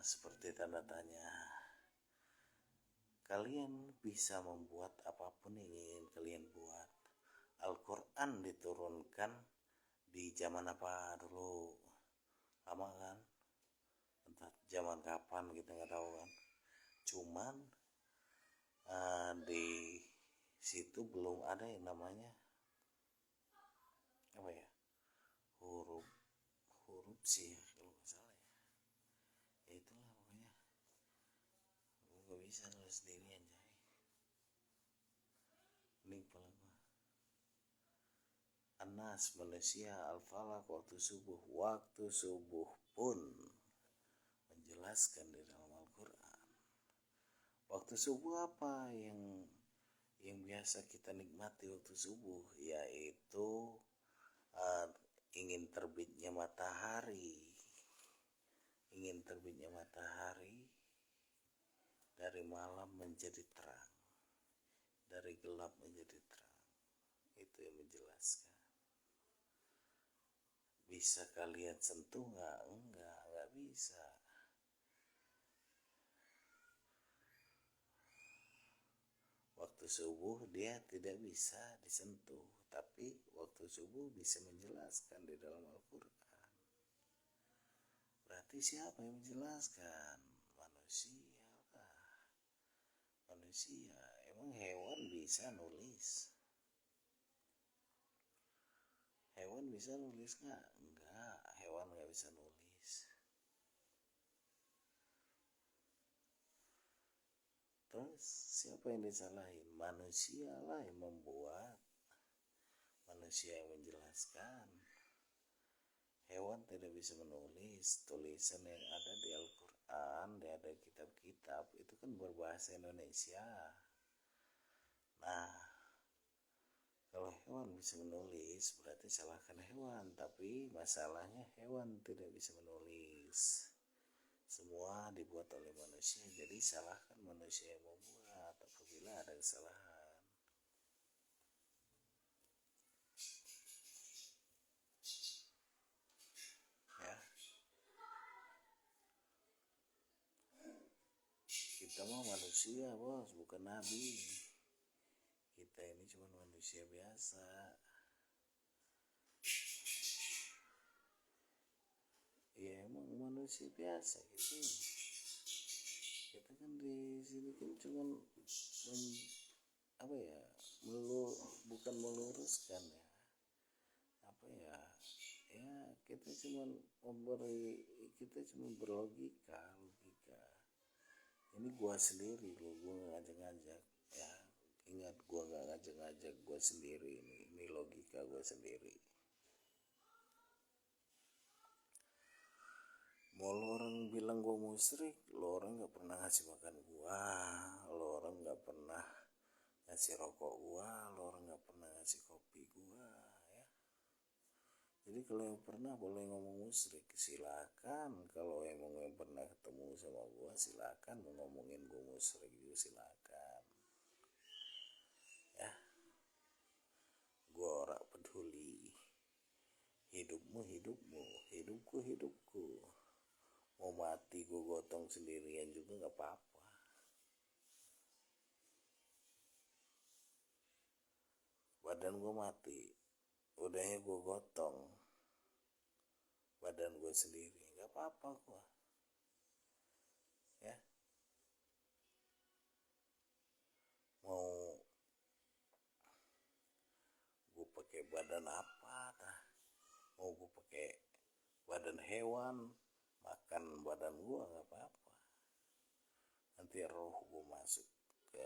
seperti tanda tanya. Kalian bisa membuat apapun yang ingin kalian buat. Al-Quran diturunkan di zaman apa dulu? Lama kan? Entah zaman kapan kita nggak tahu kan. Cuman di situ belum ada yang namanya apa ya, huruf sih kalau nggak salah ya. Itulah pokoknya gue nggak bisa nulis sendirian jay, ini kepala gue. Anas, manusia, al-falaq, waktu subuh pun menjelaskan di dalam Al-Quran. Waktu subuh apa yang biasa kita nikmati waktu subuh, yaitu ingin terbitnya matahari dari malam menjadi terang, dari gelap menjadi terang. Itu yang menjelaskan. bisa kalian sentuh enggak bisa. Waktu subuh dia tidak bisa disentuh, tapi waktu subuh bisa menjelaskan di dalam Al-Quran. Berarti siapa yang menjelaskan? Manusia lah. Manusia. Emang hewan bisa nulis? Hewan bisa nulis nggak? Enggak, hewan nggak bisa nulis. Terus siapa yang disalahin? Manusia lah yang membuat, manusia yang menjelaskan. Hewan tidak bisa menulis. Tulisan yang ada di Al-Quran, ada kitab-kitab itu kan berbahasa Indonesia. Nah, kalau hewan bisa menulis berarti salahkan hewan, tapi masalahnya hewan tidak bisa menulis. Semua dibuat oleh manusia, jadi salahkan manusia yang membuat apabila ada kesalahan. Ya, kita mah manusia bos, bukan nabi. Kita ini cuma manusia biasa. Ya emang manusia biasa gitu. Kita kan di sini kan cuma bukan meluruskan ya. Kita cuma berlogika. Ini gua sendiri loh, gua nggak ngajak-ngajak ya. Ingat, gua nggak ngajak-ngajak, gua sendiri ini logika gua sendiri. Mau lo orang bilang gua musyrik, lo orang nggak pernah ngasih makan gua, lo orang nggak pernah ngasih rokok gua, lo orang nggak pernah ngasih kopi gua, ya. Jadi kalau yang pernah boleh ngomong musyrik, silakan. Kalau emang yang pernah ketemu sama gua, silakan. Mau ngomongin gua musyrik juga silakan, ya. Gua ora peduli. Hidupmu hidupmu, hidupku hidupku. Mau mati gue gotong sendirian juga nggak apa-apa. Badan gue mati, udahnya gue gotong badan gue sendiri, nggak apa-apa gue, ya. Mau gue pakai badan apa dah? Mau gue pakai badan hewan, makan badan gue nggak apa-apa. Nanti roh gue masuk ke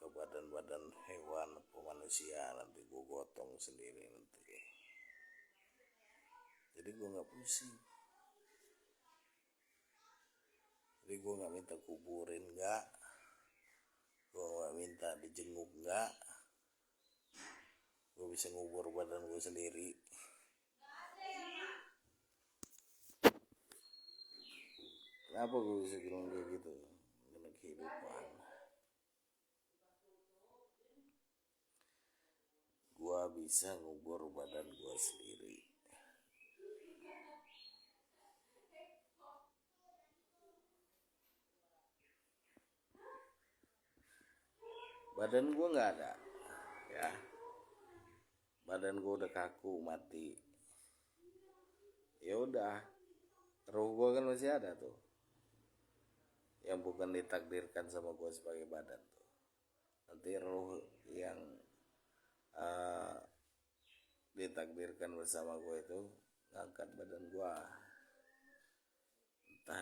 badan-badan hewan atau manusia, nanti gue gotong sendiri nanti. Jadi gue nggak pusing. Jadi gue nggak minta kuburin, nggak. Gue nggak minta dijenguk, nggak. Gue bisa ngubur badan gue sendiri. Kenapa gue bisa bilang kayak gitu? Karena kehidupan. Gue bisa ngubur badan gue sendiri. Badan gue nggak ada, ya. Badan gue udah kaku, mati. Ya udah, roh gue kan masih ada tuh, yang bukan ditakdirkan sama gue sebagai badan tuh. Nanti roh yang ditakdirkan bersama gue itu ngangkat badan gue, entah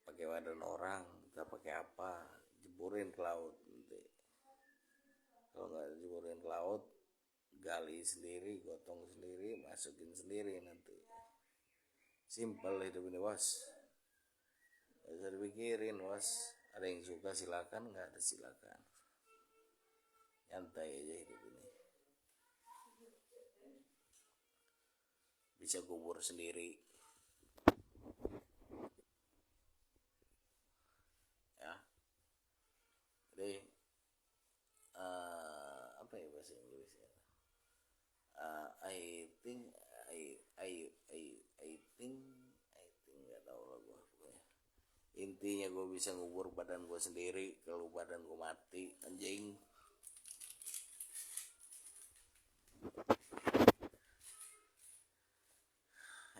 pakai badan orang, entah pakai apa, jeburin ke laut nanti. Kalau nggak jeburin ke laut, gali sendiri, gotong sendiri, masukin sendiri nanti. Simpel hidup ini bos, gak usah dipikirin bos. Ada yang suka silakan, nggak ada silakan. Nyantai aja hidup ini. Bisa kubur sendiri, ya. Jadi apa ya bahasa Inggrisnya, I think I think nggak tahu lah gue pokoknya. Intinya gue bisa ngubur badan gue sendiri kalau badan gue mati, anjing.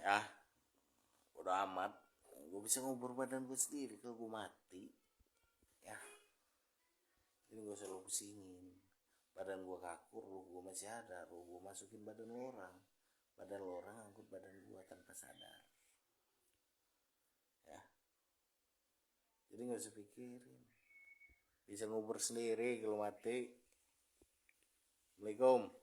Ya udah amat, gue bisa ngubur badan gue sendiri kalau gue mati. Ya ini gue selalu pusingin. Badan gue kakur, ruh gue masih ada, ruh gue masukin badan orang angkut badan gue tanpa sadar. Ya jadi nggak usah pikirin, bisa ngubur sendiri kalau mati. Assalamualaikum.